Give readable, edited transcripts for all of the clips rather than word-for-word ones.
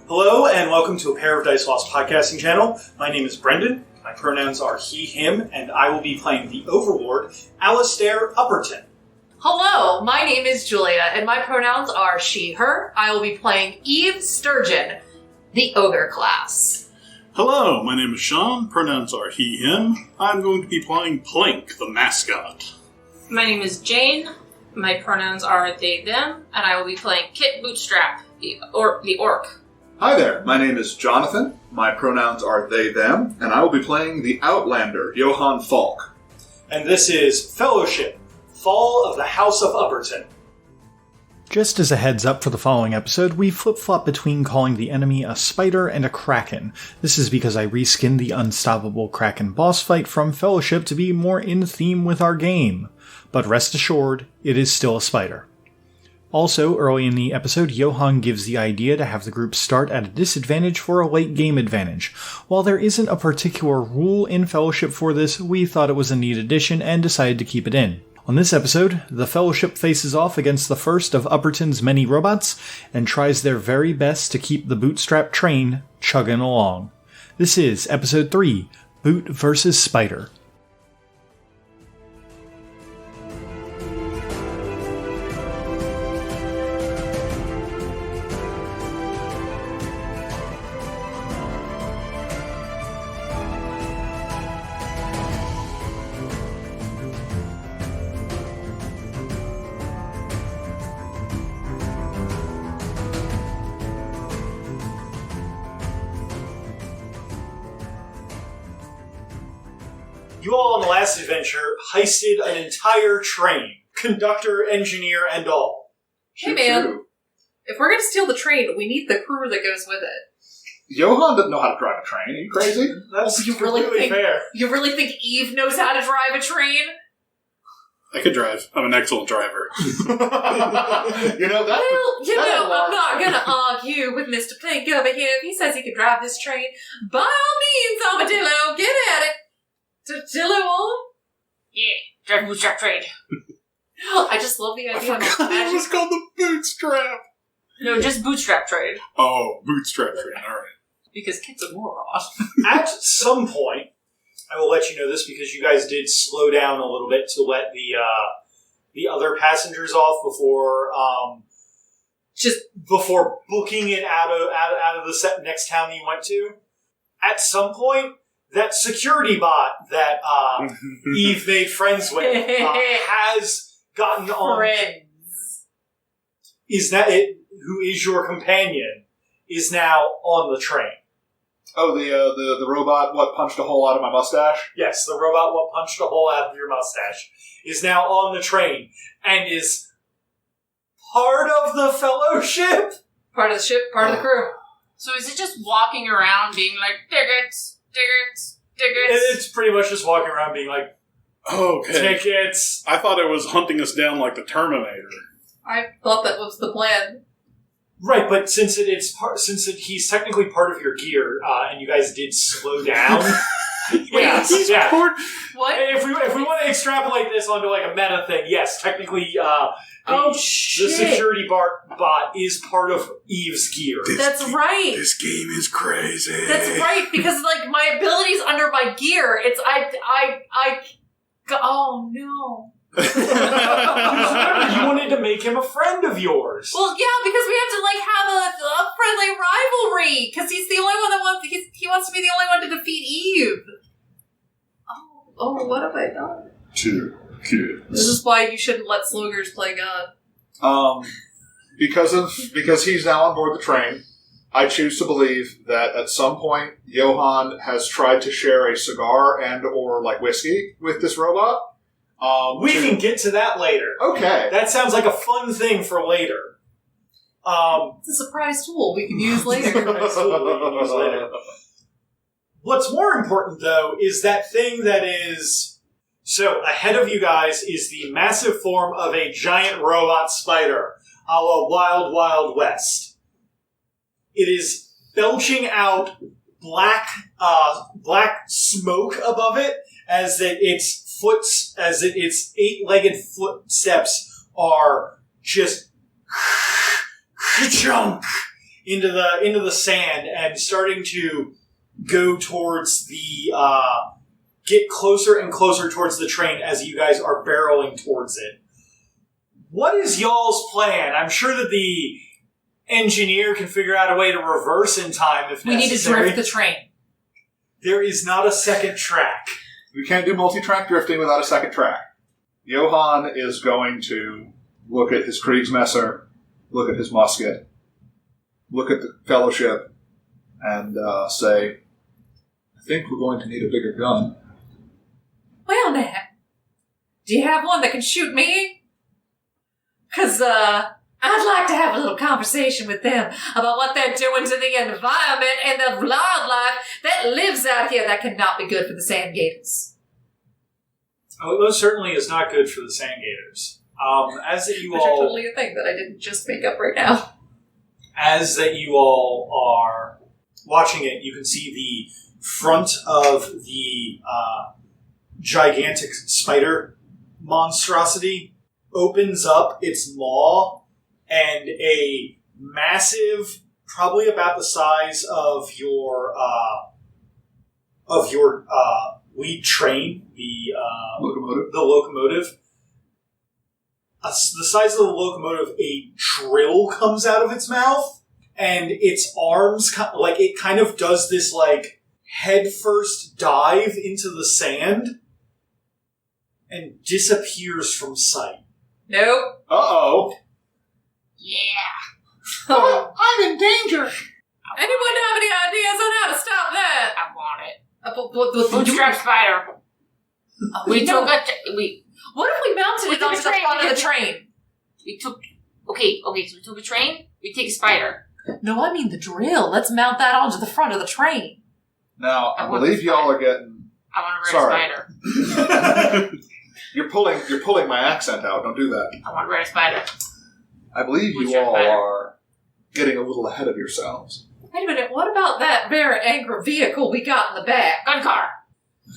Hello, and welcome to a Pair of Dice Lost podcasting channel. My name is Brendan. My pronouns are he, him, and I will be playing the Overlord, Alistair Upperton. Hello, my name is Julia, and my pronouns are she, her. I will be playing Eve Sturgeon, the Ogre class. Hello, my name is Sean. Pronouns are he, him. I'm going to be playing Plink, the mascot. My name is Jane. My pronouns are they, them, and I will be playing Kit Bootstrap, the orc. Hi there, my name is Jonathan. My pronouns are they, them, and I will be playing the Outlander, Johann Falk. And this is Fellowship, Fall of the House of Upperton. Just as a heads up for the following episode, we flip-flop between calling the enemy a spider and a kraken. This is because I reskinned the Unstoppable Kraken boss fight from Fellowship to be more in theme with our game. But rest assured, it is still a spider. Also, early in the episode, Johann gives the idea to have the group start at a disadvantage for a late game advantage. While there isn't a particular rule in Fellowship for this, we thought it was a neat addition and decided to keep it in. On this episode, the Fellowship faces off against the first of Upperton's many robots and tries their very best to keep the bootstrap train chugging along. This is Episode 3, Boot vs. Spider. You all on the last adventure heisted an entire train, conductor, engineer, and all. Hey man, if we're going to steal the train, we need the crew that goes with it. Johann doesn't know how to drive a train. Are you crazy? That's You really completely think- fair. You really think Eve knows how to drive a train? I could drive. I'm an excellent driver. You know, that Well, you that's know, a lot I'm not of going to argue with Mr. Plink over here. If he says he can drive this train, by all means, Armadillo, get at it. Tortillo on? Yeah, drive bootstrap trade. I just love the I idea of forgot it was called the bootstrap. No, just bootstrap trade. Oh, bootstrap train, alright. Because Kit's a moron. At some point, I will let you know this because you guys did slow down a little bit to let the other passengers off before booking it out of the next town that you went to. At some point, that security bot that Eve made friends with has gotten on. friends. Is that it? Who is your companion? Is now on the train. Oh, the robot, what, punched a hole out of my mustache? Yes, the robot what punched a hole out of your mustache is now on the train and is part of the Fellowship. Part of the ship, part of the crew. So is it just walking around being like, tickets? It's pretty much just walking around being like, Okay. tickets. I thought it was hunting us down like the Terminator. I thought that was the plan. Right, but since he's technically part of your gear, and you guys did slow down. Yes, He's yeah. What? If we want to extrapolate this onto like a meta thing, yes, technically, the security bot is part of Eve's gear. That's right. This game is crazy. That's right, because like my abilities under my gear, it's oh no. Remember, you wanted to make him a friend of yours. Well, yeah, because we have to like have a friendly rivalry, because he's the only one that wants. He wants to be the only one to defeat Eve. Oh, what have I done? Two kids. This is why you shouldn't let slogers play God. Because he's now on board the train, I choose to believe that at some point Johann has tried to share a cigar and or like whiskey with this robot. We can get to that later. Okay. That sounds like a fun thing for later. It's a surprise tool we can use later. What's more important, though, is that thing that is... So, ahead of you guys is the massive form of a giant robot spider, a la Wild Wild West. It is belching out black smoke above it as its eight-legged footsteps are just chunk into the sand and starting to go towards the get closer and closer towards the train as you guys are barreling towards it. What is y'all's plan? I'm sure that the engineer can figure out a way to reverse in time if necessary. We need to drift the train. There is not a second track. We can't do multi-track drifting without a second track. Johann is going to look at his Kriegsmesser, look at his musket, look at the Fellowship, and say, I think we're going to need a bigger gun. Well, now, do you have one that can shoot me? Because, I'd like to have a little conversation with them about what they're doing to the environment and the wildlife that lives out here that cannot be good for the sand gators. Oh, it most certainly is not good for the sand gators. As that you Which all... are totally a thing that I didn't just make up right now. As that you all are watching it, you can see the front of the gigantic spider monstrosity opens up its maw, and a massive, probably about the size of your lead train, the locomotive. The size of the locomotive, a drill comes out of its mouth, and its arms, it kind of does this, head first dive into the sand, and disappears from sight. Nope. Uh-oh. Yeah. Oh, I'm in danger. Anyone have any ideas on how to stop that? I want it. Bootstrap spider. What We if took we mounted We it took onto a the train. front of the train? so we took a train, we take a spider. No, I mean the drill. Let's mount that onto the front of the train. Now, I I want believe the y'all are getting... I want to ride a Sorry. spider. You're pulling my accent out. Don't do that. I want to ride a spider. I believe you Bootstrap all spider. are getting a little ahead of yourselves. Wait a minute, what about that very angry vehicle we got in the back? Gun car.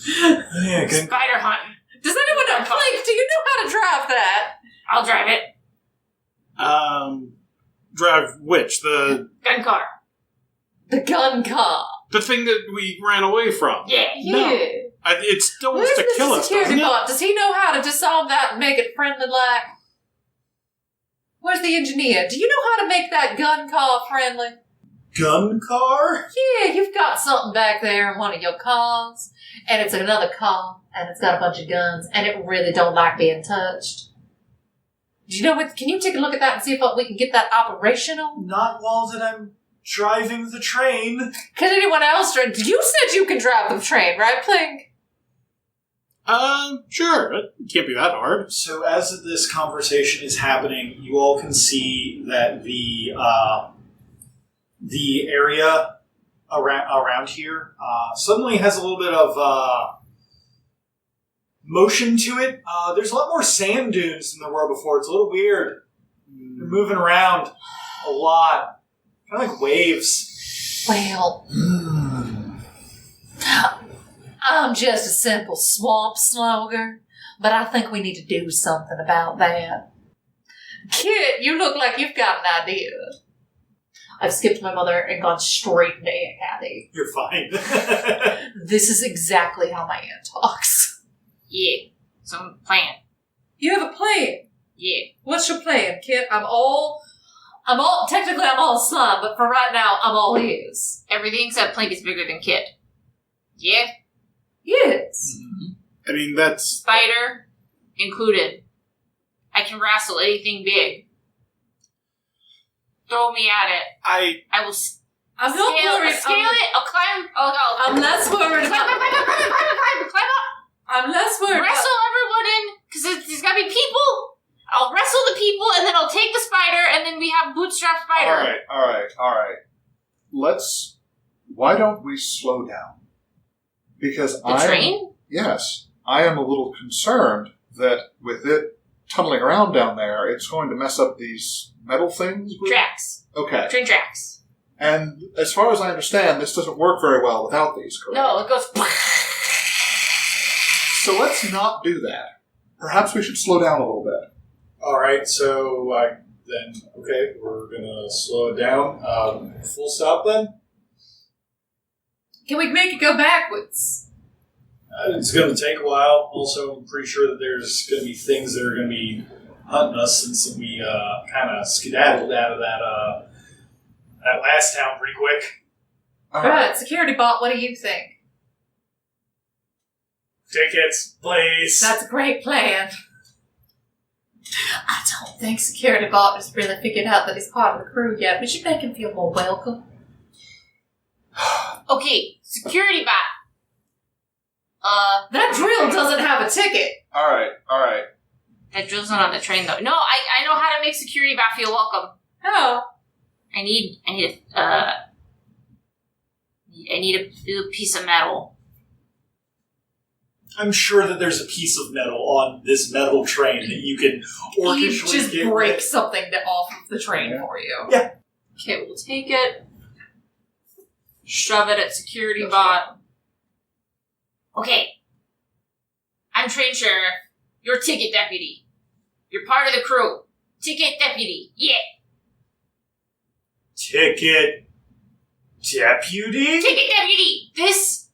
Yeah, good. Spider hunting. Does anyone know, Blake, do you know how to drive that? I'll drive it. Drive which? The Gun car. The gun car. thing that we ran away from. Yeah. No. Yeah. It still Where's wants to the kill us, security doesn't it? bot? Does he know how to disarm that and make it friendly-like? Where's the engineer? Do you know how to make that gun car friendly? Gun car? Yeah, you've got something back there in one of your cars, and it's another car, and it's got a bunch of guns, and it really don't like being touched. Do you know what? Can you take a look at that and see if we can get that operational? Not while that I'm driving the train. Can anyone else drive? You said you can drive the train, right, Plink? Sure. It can't be that hard. So as this conversation is happening, you all can see that the area around here suddenly has a little bit of motion to it. There's a lot more sand dunes than there were before. It's a little weird. They're moving around a lot. Kind of like waves. Well, I'm just a simple swamp slugger, but I think we need to do something about that. Kit, you look like you've got an idea. I've skipped my mother and gone straight into Aunt Kathy. You're fine. This is exactly how my aunt talks. Yeah. Some plan. You have a plan. Yeah. What's your plan, Kit? Technically I'm all slime, but for right now, I'm all ears. Everything except Plink is bigger than Kit. Yeah. Yes. I mean, that's... Spider included. I can wrestle anything big. Throw me at it. I will I'm not worried. scale it. I'll climb. I'll go. I'm less worried Climb about... up. I'm less worried Wrestle everyone in, because there's gotta be people. I'll wrestle the people, and then I'll take the spider, and then we have bootstrap spider. All right. Why don't we slow down? Because The train? Yes. I am a little concerned that with it tunneling around down there, it's going to mess up these metal things. Tracks. Okay. Train tracks. And as far as I understand, this doesn't work very well without these, correct? No, it goes... So let's not do that. Perhaps we should slow down a little bit. All right, so Then, okay, we're gonna slow it down. Full stop then? Can we make it go backwards? It's gonna take a while. Also, I'm pretty sure that there's gonna be things that are gonna be hunting us since we kind of skedaddled out of that last town pretty quick. Right, security bot, what do you think? Tickets, please. That's a great plan. I don't think security bot has really figured out that he's part of the crew yet. We should make him feel more welcome. Okay, security bot. That drill doesn't have a ticket. All right. That drill's not on the train though. No, I know how to make security bot feel welcome. Oh. I need a little piece of metal. I'm sure that there's a piece of metal on this metal train that you can You orchestrally just get break rid- something off of the train for you. Yeah. Okay, we'll take it. Shove it at security bot. Okay. I'm train sheriff. You're ticket deputy. You're part of the crew. Ticket deputy. Yeah. Ticket deputy? Ticket deputy! This...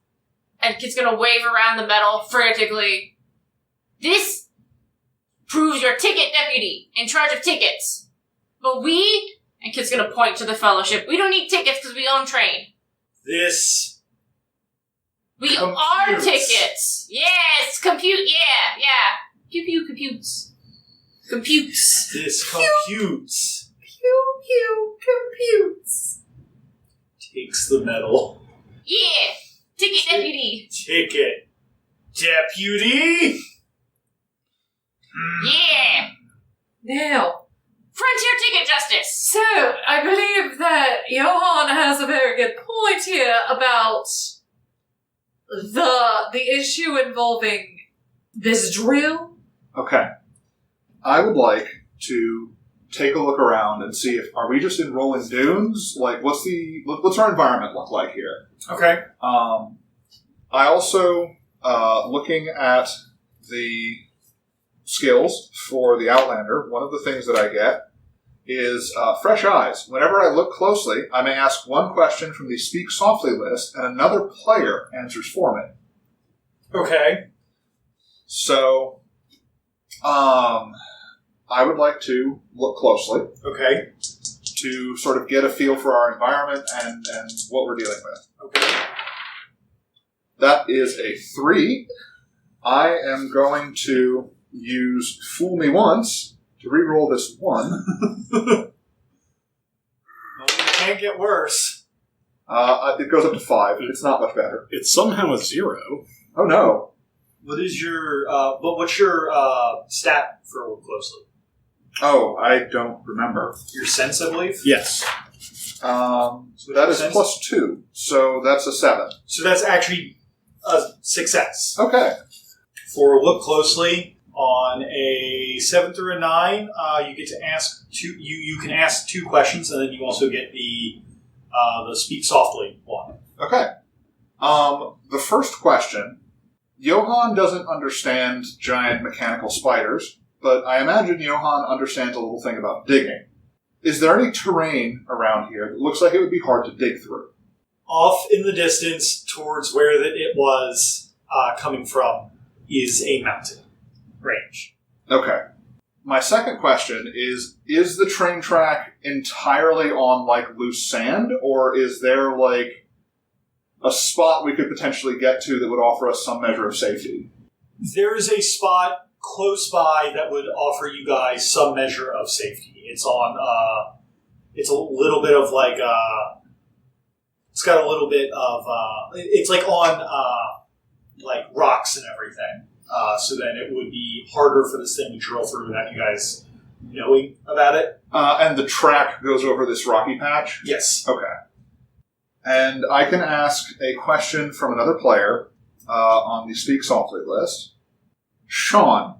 And Kit's gonna wave around the metal frantically. This proves you're ticket deputy, in charge of tickets. But we... And Kit's gonna point to the fellowship. We don't need tickets because we own train. This We computes. are tickets! Yes! Compute, yeah. Pew computes. Computes. This computes. Pew, computes. Takes the metal. Yeah! Ticket deputy! Ticket deputy? Yeah! Now, Frontier ticket justice! so I believe that Johan has a very good point here about the issue involving this drill. Okay. I would like to take a look around and see if are we just in rolling dunes? Like, what's our environment look like here? Okay. I also, looking at the skills for the Outlander, one of the things that I get is fresh eyes. Whenever I look closely, I may ask one question from the Speak Softly list, and another player answers for me. Okay. So, I would like to look closely. Okay. To sort of get a feel for our environment and what we're dealing with. Okay. That is a 3. I am going to use Fool Me Once to re-roll this 1. Well, it can't get worse. It goes up to 5. It's not much better. It's somehow a 0. Oh no. What is your what's your stat for look closely? Oh, I don't remember. Your sense, I believe? Yes. That is sense? plus 2, so that's a 7. So that's actually a success. Okay. For look closely, on a 7 through a 9, you get to ask two. You can ask 2 questions, and then you also get the speak softly one. Okay. The first question, Johan doesn't understand giant mechanical spiders, but I imagine Johan understands a little thing about digging. Is there any terrain around here that looks like it would be hard to dig through? Off in the distance, towards where that it was coming from, is a mountain range. Okay. My second question is the train track entirely on, like, loose sand, or is there, like, a spot we could potentially get to that would offer us some measure of safety? There is a spot close by that would offer you guys some measure of safety. It's on, it's a little bit of, like, it's got a little bit of, it's, like, on, like, rocks and everything. So then it would be harder for this thing to drill through without you guys knowing about it. And the track goes over this rocky patch? Yes. Okay. And I can ask a question from another player on the Speak Softly list. Sean,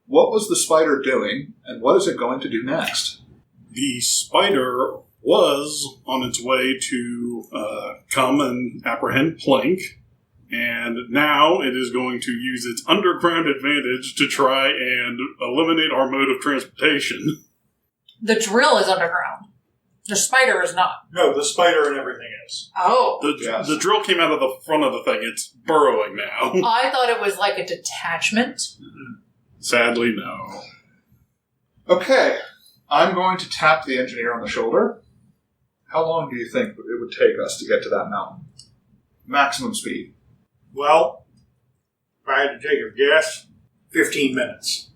what was the spider doing, and what is it going to do next? The spider was on its way to come and apprehend Plank, and now it is going to use its underground advantage to try and eliminate our mode of transportation. The drill is underground. The spider is not. No, the spider and everything is. Oh. The drill came out of the front of the thing. It's burrowing now. I thought it was like a detachment. Sadly, no. Okay, I'm going to tap the engineer on the shoulder. How long do you think it would take us to get to that mountain? Maximum speed. Well, if I had to take a guess, 15 minutes.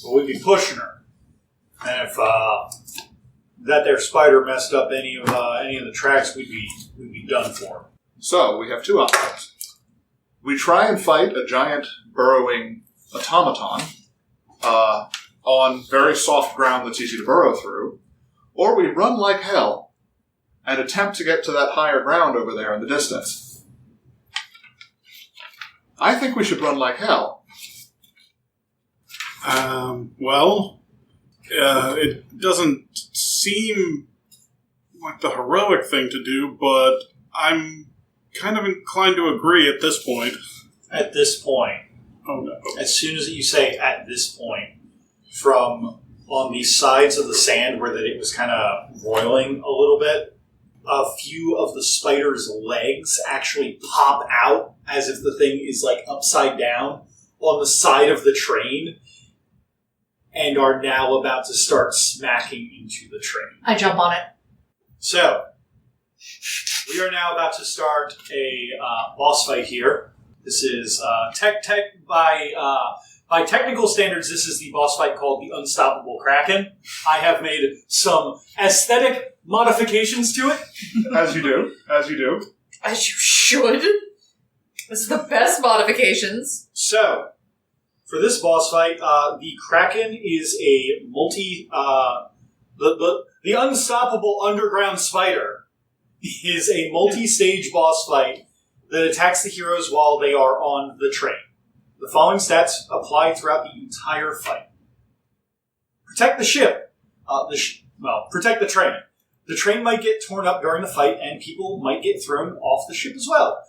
But we'd be pushing her. And if that there spider messed up any of the tracks, we'd be done for. So, we have two options. We try and fight a giant burrowing automaton on very soft ground that's easy to burrow through, or we run like hell and attempt to get to that higher ground over there in the distance. I think we should run like hell. It doesn't seem like the heroic thing to do, but I'm kind of inclined to agree at this point. At this point. Oh, no. As soon as you say at this point, from on the sides of the sand where that it was kind of roiling a little bit, a few of the spider's legs actually pop out as if the thing is like upside down on the side of the train and are now about to start smacking into the train. I jump on it. So, we are now about to start a boss fight here. This is by technical standards, this is the boss fight called the Unstoppable Kraken. I have made some aesthetic modifications to it. As you do. As you should. This is the best modifications. So, for this boss fight, the Kraken is a the Unstoppable Underground Spider is a multi-stage boss fight that attacks the heroes while they are on the train. The following stats apply throughout the entire fight. Protect the ship. Protect the train. The train might get torn up during the fight, and people might get thrown off the ship as well.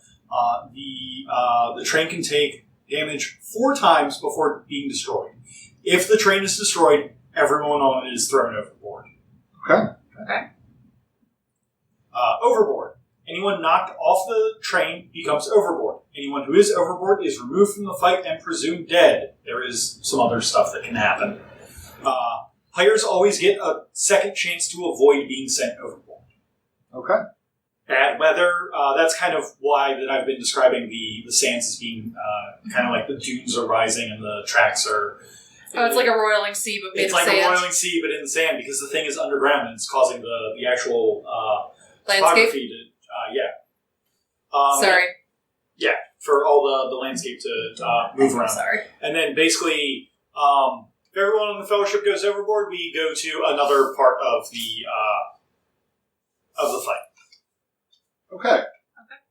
The train can take damage 4 times before being destroyed. If the train is destroyed, everyone on it is thrown overboard. Okay. Overboard. Anyone knocked off the train becomes overboard. Anyone who is overboard is removed from the fight and presumed dead. There is some other stuff that can happen. Players always get a second chance to avoid being sent overboard. Okay. Bad weather, that's kind of why that I've been describing the sands as being kind of like the dunes are rising and the tracks are... Oh, it's like a roiling sea, but made It's of like sand. a roiling sea, but in the sand, because the thing is underground and it's causing the actual Landscape? topography to... Sorry. Yeah, for all the landscape to move around. Sorry. And then basically, if everyone on the Fellowship goes overboard, we go to another part of the fight. Okay.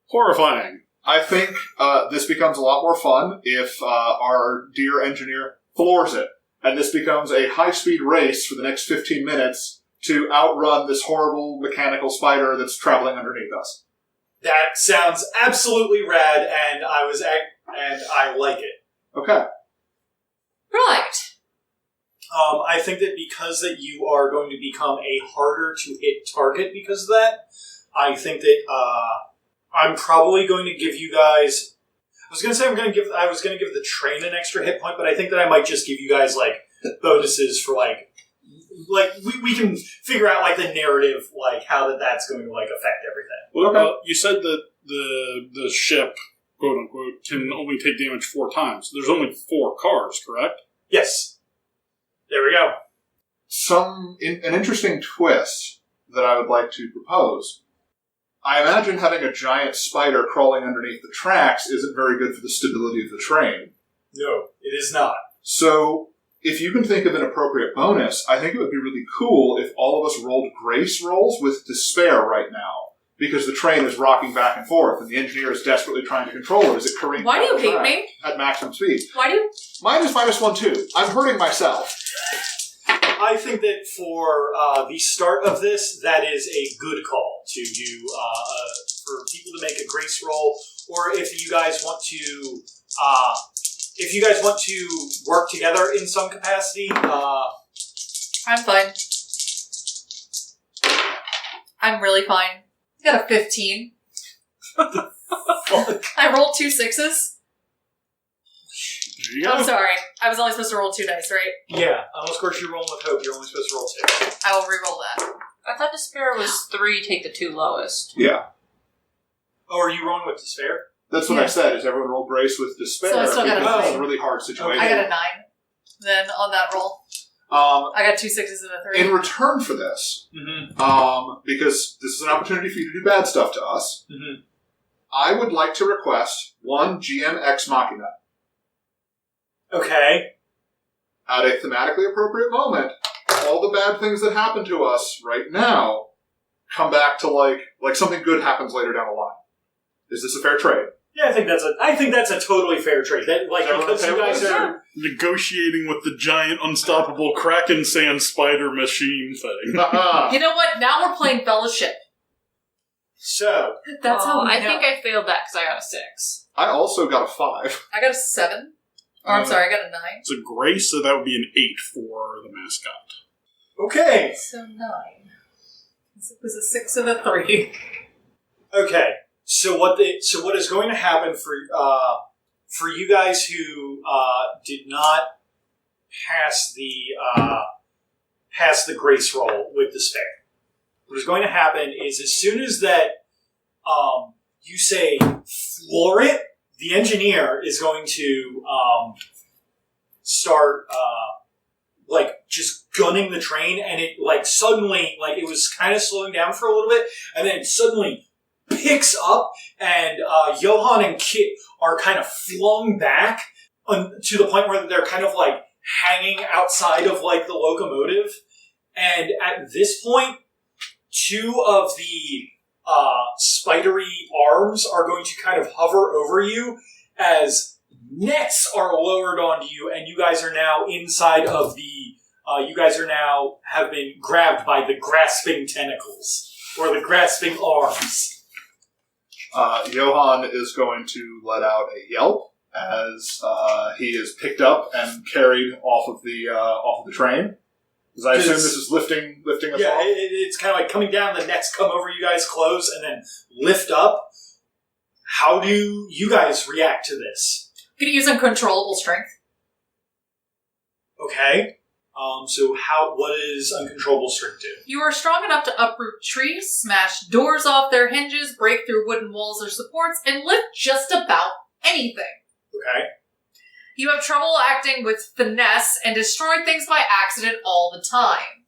Horrifying. I think this becomes a lot more fun if our dear engineer floors it. And this becomes a high-speed race for the next 15 minutes to outrun this horrible mechanical spider that's traveling underneath us. That sounds absolutely rad, and I like it. Okay. Right. I think that because that you are going to become a harder to hit target because of that, I think that I'm probably going to give you guys. I was going to say I was going to give the train an extra hit point, but I think that I might just give you guys like bonuses for like we can figure out like the narrative, like how that's going to like affect everything. Well, you said that the ship, quote unquote, can only take damage 4 times. There's only 4 cars, correct? Yes. There we go. An interesting twist that I would like to propose. I imagine having a giant spider crawling underneath the tracks isn't very good for the stability of the train. No, it is not. So, if you can think of an appropriate bonus, I think it would be really cool if all of us rolled grace rolls with despair right now, because the train is rocking back and forth, and the engineer is desperately trying to control it as it careens. Why do you down the hate track me? at maximum speed? Why do you... Mine is -1 too. I'm hurting myself. I think that for the start of this, that is a good call to do for people to make a grace roll, or if you guys want to, work together in some capacity, I'm fine. I'm really fine. I got a 15. I rolled 2 6s. There you go. I'm sorry. I was only supposed to roll 2 dice, right? Yeah, unless of course you're rolling with hope, you're only supposed to roll 2. I will re-roll that. I thought despair was 3, take the 2 lowest. Yeah. Oh, are you rolling with despair? That's what I said, is everyone roll grace with despair. So I still got a because it's nine. a really hard situation. I got a 9. Then on that roll, I got 2 6s and a 3. In return for this, because this is an opportunity for you to do bad stuff to us, I would like to request 1 GM Ex Machina. Okay. At a thematically appropriate moment, all the bad things that happen to us right now come back to like something good happens later down the line. Is this a fair trade? Yeah, I think that's a totally fair trade. That, like, because you guys are Negotiating with the giant unstoppable Kraken sand spider machine thing. You know what? Now we're playing Fellowship. so. That's how we I know. think I failed that because I got a 6. I also got a 5. I got a 7. Or I'm sorry, I got a 9. It's a grace, so that would be an 8 for the mascot. Okay. So 9. It was a 6 and a 3. Okay. So what is going to happen for you guys who did not pass the grace roll with despair? What is going to happen is as soon as that you say floor it, the engineer is going to start just gunning the train, and it suddenly it was kind of slowing down for a little bit, and then it suddenly picks up, and Johan and Kit are kind of flung back to the point where they're kind of hanging outside of the locomotive. And at this point, 2 of the spidery arms are going to kind of hover over you as nets are lowered onto you, and you guys are now inside of the. You guys are now have been grabbed by the grasping tentacles or the grasping arms. Johan is going to let out a yelp as he is picked up and carried off of the train. Because I assume this is lifting us Yeah, off. it's kind of coming down. The nets come over you guys' clothes and then lift up. How do you guys react to this? I'm going to use Uncontrollable Strength. Okay. What does Uncontrollable Strength do? You are strong enough to uproot trees, smash doors off their hinges, break through wooden walls or supports, and lift just about anything. Okay. You have trouble acting with finesse and destroy things by accident all the time.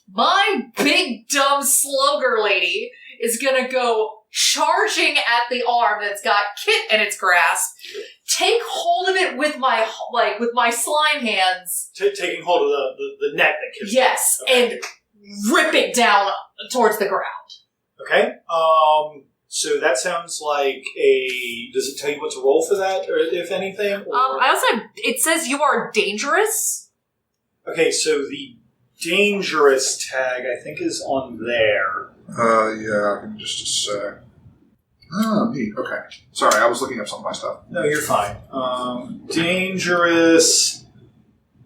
My big dumb slugger lady is gonna go charging at the arm that's got Kit in its grasp, take hold of it with my slime hands. Taking hold of the net that Kit's Yes, okay. and rip it down towards the ground. Okay. So that sounds like does it tell you what to roll for that, or if anything? Or? I also it says you are dangerous. Okay, so the dangerous tag, I think, is on there. Yeah, give me just a sec. Oh, neat. Okay. Sorry, I was looking up some of my stuff. No, you're fine. Dangerous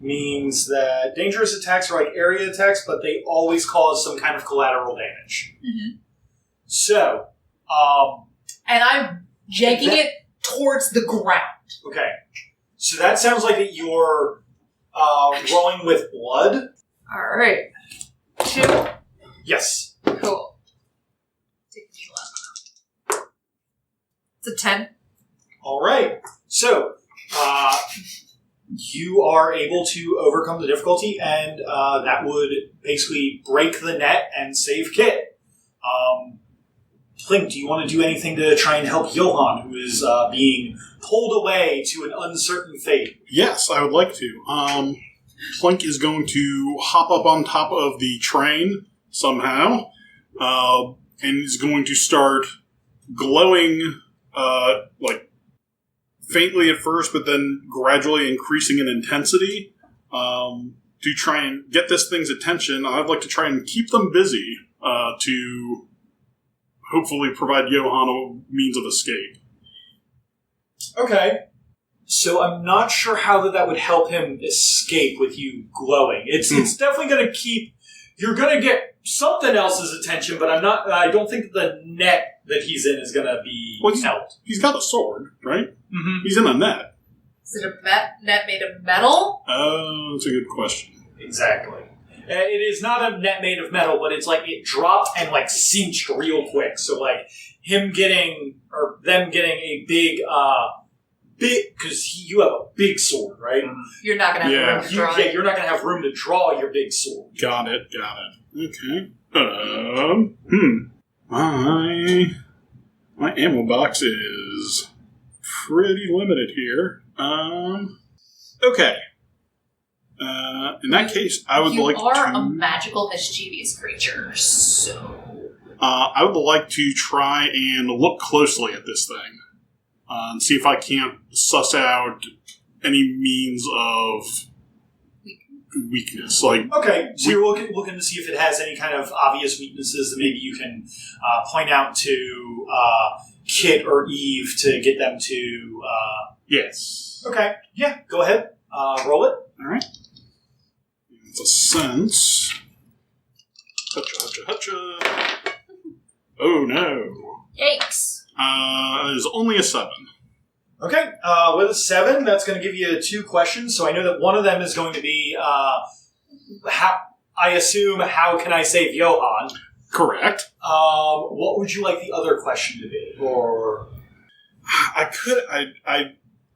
means that dangerous attacks are like area attacks, but they always cause some kind of collateral damage. Mm-hmm. So, And I'm yanking it towards the ground. okay. So that sounds like that you're rolling with blood. Alright. 2. Yes. Cool. Take the D11. It's a 10. All right. So, you are able to overcome the difficulty, and that would basically break the net and save Kit. Plink, do you want to do anything to try and help Johan, who is being pulled away to an uncertain fate? Yes, I would like to. Plink is going to hop up on top of the train somehow, and is going to start glowing, faintly at first, but then gradually increasing in intensity to try and get this thing's attention. I'd like to try and keep them busy to hopefully provide Johan a means of escape. Okay. So I'm not sure how that would help him escape with you glowing. It's definitely going to keep... You're going to get something else's attention, but I don't think the net that he's in is going to be helped. He's got a sword, right? Mm-hmm. He's in a net. Is it a net made of metal? Oh, that's a good question. Exactly. It is not a net made of metal, but it's like it dropped and like cinched real quick. So like them getting a big, because you have a big sword, right? You're not going to have room to draw. You're not going to have room to draw your big sword. Got it. Okay. My ammo box is pretty limited here. Okay. In that case, I would like to... You are a magical, mischievous creature, so... I would like to try and look closely at this thing. And see if I can't suss out any means of weakness. Okay, so you're looking to see if it has any kind of obvious weaknesses that maybe you can point out to Kit or Eve to get them to... Yes. Okay, yeah, go ahead. Roll it. All right. It's a sense. Hutcha. Oh, no. Yikes. It is only a 7. Okay, with a 7, that's going to give you 2 questions. So I know that one of them is going to be, how can I save Johan? Correct. What would you like the other question to be? Or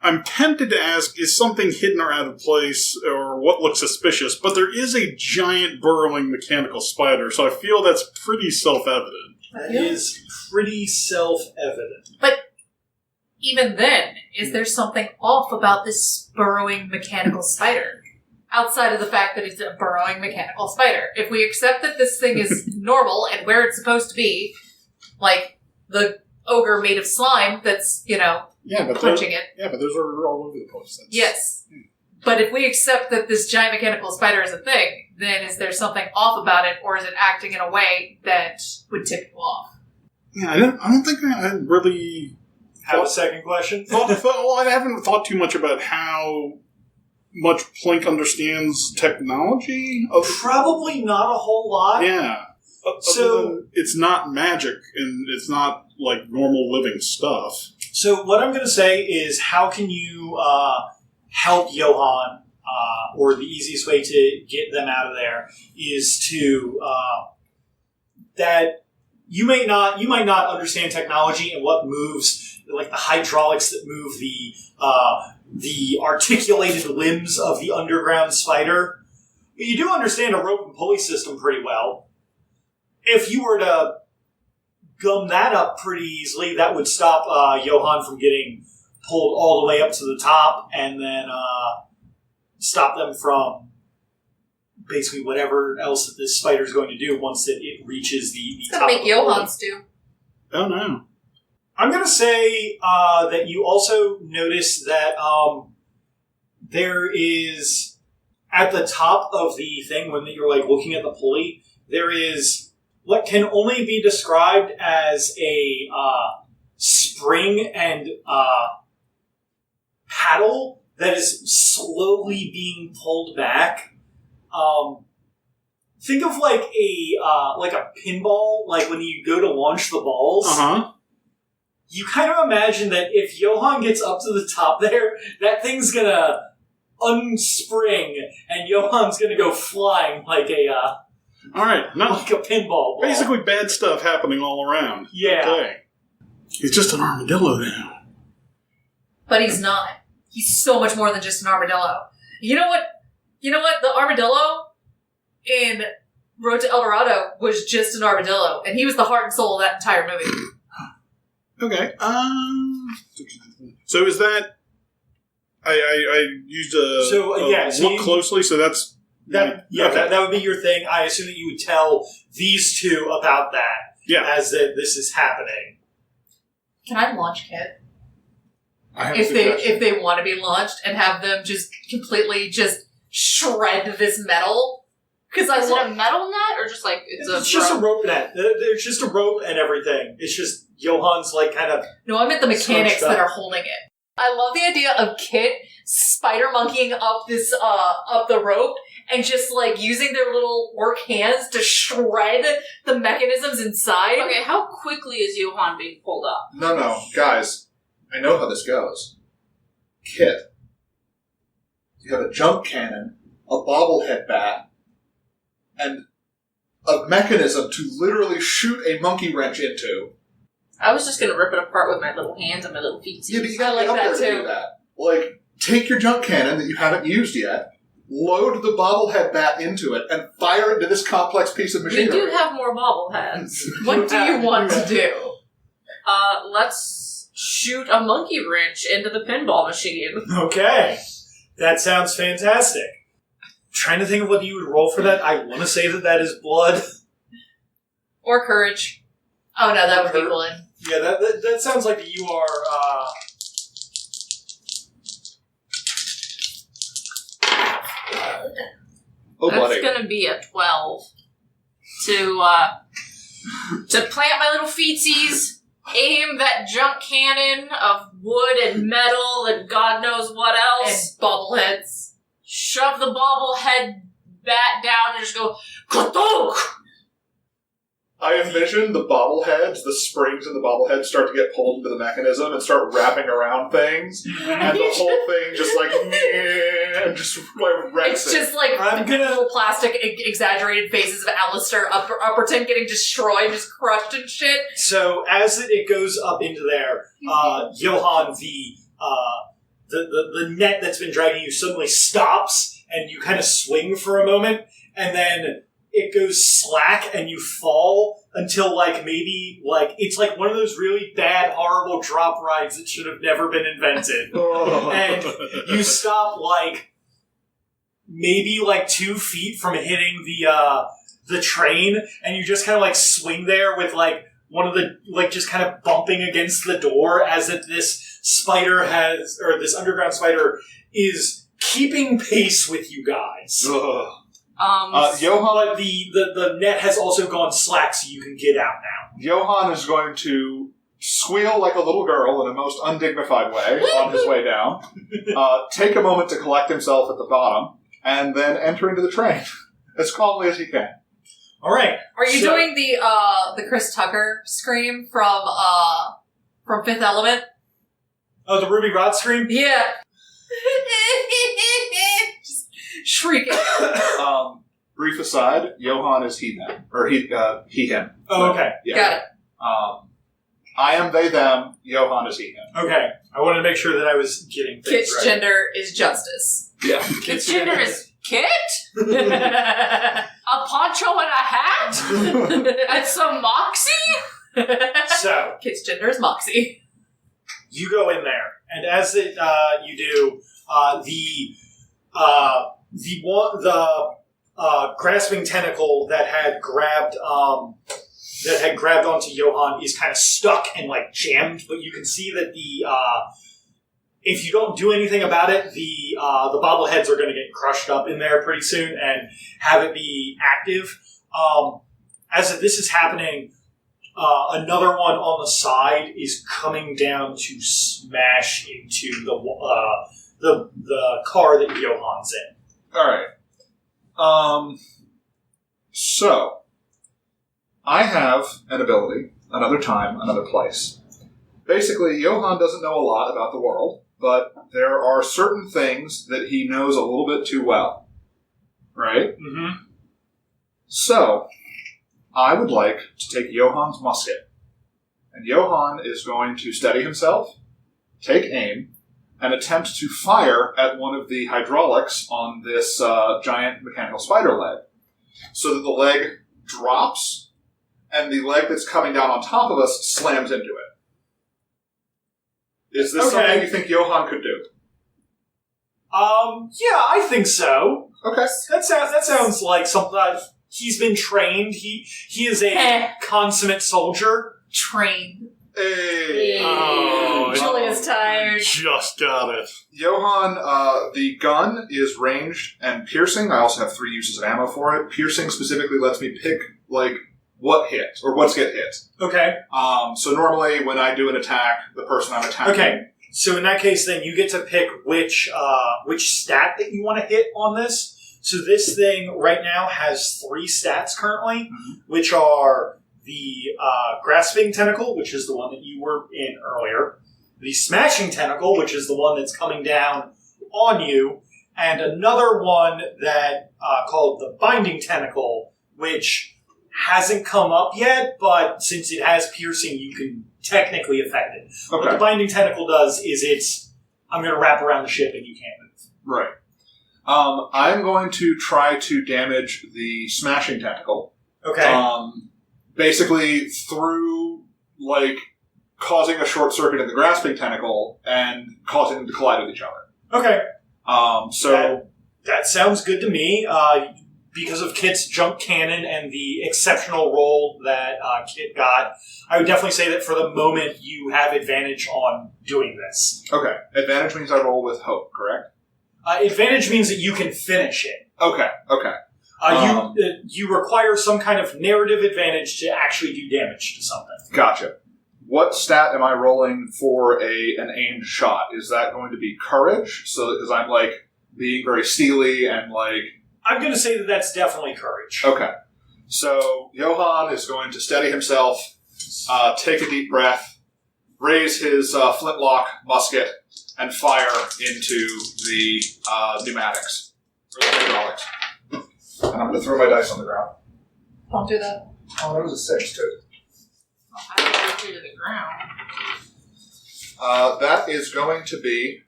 I'm tempted to ask, is something hidden or out of place, or what looks suspicious? But there is a giant burrowing mechanical spider, so I feel that's pretty self-evident. That is pretty self-evident. But even then, is there something off about this burrowing mechanical spider? Outside of the fact that it's a burrowing mechanical spider. If we accept that this thing is normal and where it's supposed to be, like the ogre made of slime that's, punching it. Yeah, but those are all over the place. Yes. But if we accept that this giant mechanical spider is a thing, then is there something off about it, or is it acting in a way that would tip you off? Yeah, I don't think I really... Have a second question? I haven't thought too much about how much Plink understands technology. Probably not a whole lot. Yeah. So it's not magic, and it's not like normal living stuff. So what I'm going to say is, how can you help Johan? Or the easiest way to get them out of there is to that you might not understand technology and what moves, like the hydraulics that move the articulated limbs of the underground spider. But you do understand a rope and pulley system pretty well. If you were to gum that up pretty easily, that would stop Johan from getting pulled all the way up to the top, and then stop them from basically whatever else that this spider's going to do once it reaches the It's top. going to make Johan stew. Oh, no. I'm going to say that you also notice that there is, at the top of the thing, when you're like looking at the pulley, there is what can only be described as a spring and paddle that is slowly being pulled back. Think of like a pinball, like when you go to launch the balls. Uh-huh. You kind of imagine that if Johan gets up to the top there, that thing's gonna unspring, and Johan's gonna go flying like a all right, like a pinball ball. Basically bad stuff happening all around. Yeah. Okay. He's just an armadillo now. But he's not. He's so much more than just an armadillo. You know what? The armadillo in Road to El Dorado was just an armadillo, and he was the heart and soul of that entire movie. Okay. So is that... I used a look closely, so that's... That would be your thing. I assume that you would tell these two about that as that this is happening. Can I launch Kit? I have If they want to be launched and have them just completely just shred this metal? Because Is it a metal net or just like it's just a rope net. There's just a rope and everything. It's just Johan's like kind of... No, I meant the mechanics that are holding it. I love the idea of Kit spider monkeying up this, up the rope and just, like, using their little orc hands to shred the mechanisms inside. Okay, how quickly is Johan being pulled up? No, guys. I know how this goes. Kit, you have a jump cannon, a bobblehead bat, and a mechanism to literally shoot a monkey wrench into. I was just gonna rip it apart with my little hands and my little feet. Yeah, but you gotta I like get up that there to too. do that. Like, take your jump cannon that you haven't used yet, load the bobblehead bat into it, and fire it into this complex piece of We machinery. do have more bobbleheads. What do you want to do? Let's shoot a monkey wrench into the pinball machine. Okay. That sounds fantastic. Trying to think of what you would roll for that. I want to say that is blood. Or courage. Oh no, that would be blood. Yeah, that sounds like you are, Oh, That's buddy. gonna be a 12. To plant my little feetsies, aim that junk cannon of wood and metal and God knows what And else, bobbleheads. shove the bobblehead bat down and just go, ka-thunk! I envision the bobbleheads, the springs in the bobblehead start to get pulled into the mechanism and start wrapping around things, and the whole thing just like, and just like wrecks It's it. just like little plastic exaggerated faces of Alistair Upperton getting destroyed, just crushed and shit. So as it goes up into there, Johan, the net that's been dragging you suddenly stops, and you kind of swing for a moment, and then it goes slack, and you fall until maybe it's like one of those really bad, horrible drop rides that should have never been invented. And you stop maybe 2 feet from hitting the train, and you just kind of swing there with one of the just kind of bumping against the door as if this spider this underground spider is keeping pace with you guys. Johan, But the net has also gone slack, so you can get out now. Johan is going to squeal like a little girl in a most undignified way on his way down, take a moment to collect himself at the bottom, and then enter into the train as calmly as he can. All right. Are you doing the Chris Tucker scream from Fifth Element? Oh, the Ruby Rod scream? Yeah. Just shrieking. Brief aside, Johan is he, them. Or he, him. Oh, okay. Yeah. Got it. I am they, them. Johan is he, him. Okay. I wanted to make sure that I was getting things Kit's right. gender is justice. Yeah. Its gender is Kit? A poncho and a hat? And some moxie? So, Kit's gender is Moxie. you go in there, and as you do, the grasping tentacle that had grabbed onto Johan is kind of stuck and jammed, but you can see that if you don't do anything about it, the bobbleheads are going to get crushed up in there pretty soon and have it be active. As this is happening, another one on the side is coming down to smash into the car that Johan's in. Alright. So, I have an ability, another time, another place. Basically, Johan doesn't know a lot about the world, but there are certain things that he knows a little bit too well. Right? Mm-hmm. So, I would like to take Johan's musket. And Johan is going to steady himself, take aim, and attempt to fire at one of the hydraulics on this giant mechanical spider leg, so that the leg drops, and the leg that's coming down on top of us slams into it. Is this something you think Johan could do? Yeah, I think so. Okay. That sounds like something. He's been trained. He is a consummate soldier. Trained. Hey. Oh, Julia's tired. Just got it. Johan, the gun is ranged and piercing. I also have 3 uses of ammo for it. Piercing specifically lets me pick, what hit, or what's get hit. Okay. So normally when I do an attack, the person I'm attacking So in that case, then you get to pick which stat that you want to hit on this. So this thing right now has 3 stats currently, which are the Grasping Tentacle, which is the one that you were in earlier, the Smashing Tentacle, which is the one that's coming down on you, and another one that called the Binding Tentacle, which hasn't come up yet, but since it has piercing, you can technically affect it. Okay. What the Binding Tentacle does is I'm going to wrap around the ship and you can't move. Right. I'm going to try to damage the Smashing Tentacle. Okay. Basically through, causing a short circuit in the Grasping Tentacle and causing them to collide with each other. Okay. So that sounds good to me. Because of Kit's jump cannon and the exceptional roll that Kit got, I would definitely say that for the moment you have advantage on doing this. Okay. Advantage means I roll with hope, correct? Advantage means that you can finish it. Okay. You require some kind of narrative advantage to actually do damage to something. Gotcha. What stat am I rolling for an aimed shot? Is that going to be courage? So, because I'm being very steely and I'm going to say that that's definitely courage. Okay. So Johann is going to steady himself, take a deep breath, raise his flintlock musket, and fire into the pneumatics, or the hydraulics. And I'm going to throw my dice on the ground. Don't do that. Oh, that was a 6, too. How do you get to the ground? That is going to be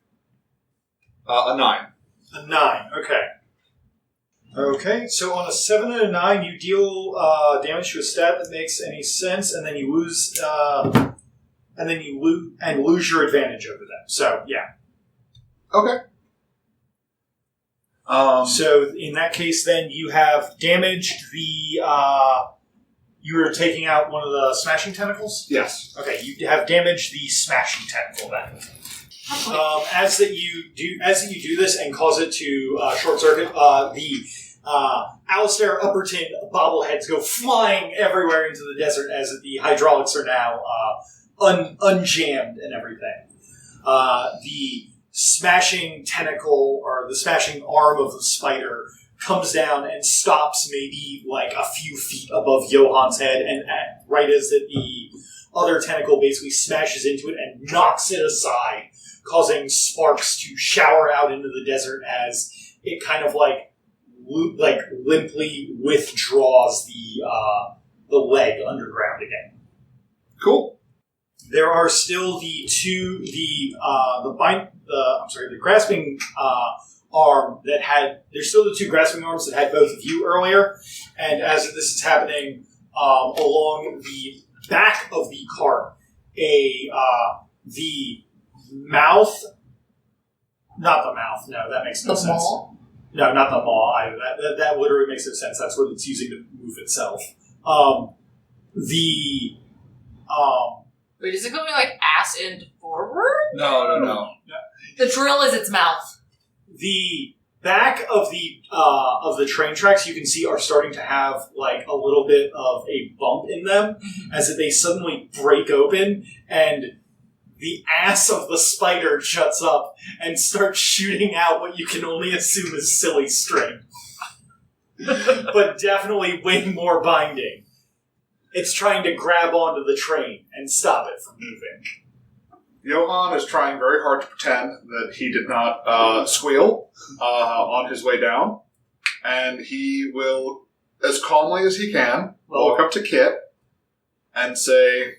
a 9. A 9, okay. Okay, so on a 7 and a 9, you deal damage to a stat that makes any sense, and then you lose, lose your advantage over them. So yeah. Okay. So in that case, then you have damaged the. You were taking out one of the Smashing Tentacles? Yes. Okay, you have damaged the Smashing Tentacle then. As you do this and cause it to short circuit, the Alistair Upperton bobbleheads go flying everywhere into the desert as the hydraulics are now unjammed and everything. The Smashing Tentacle, or the Smashing Arm of the spider, comes down and stops maybe a few feet above Johann's head, and right as the other tentacle basically smashes into it and knocks it aside, causing sparks to shower out into the desert as it kind of limply withdraws the leg underground again. Cool. There are still the grasping arm that had. There's still the 2 grasping arms that had both of you earlier, and as this is happening along the back of the cart, the mouth. Not the mouth. No, that makes no sense. Maw? No, not the maw either. That literally makes no sense. That's what it's using to move itself. Wait, is it going ass end forward? No. The drill is its mouth. The back of the train tracks you can see are starting to have a little bit of a bump in them as they suddenly break open, and the ass of the spider shuts up and starts shooting out what you can only assume is silly string. But definitely way more binding. It's trying to grab onto the train and stop it from moving. Johann is trying very hard to pretend that he did not squeal on his way down, and he will, as calmly as he can, walk up to Kit and say,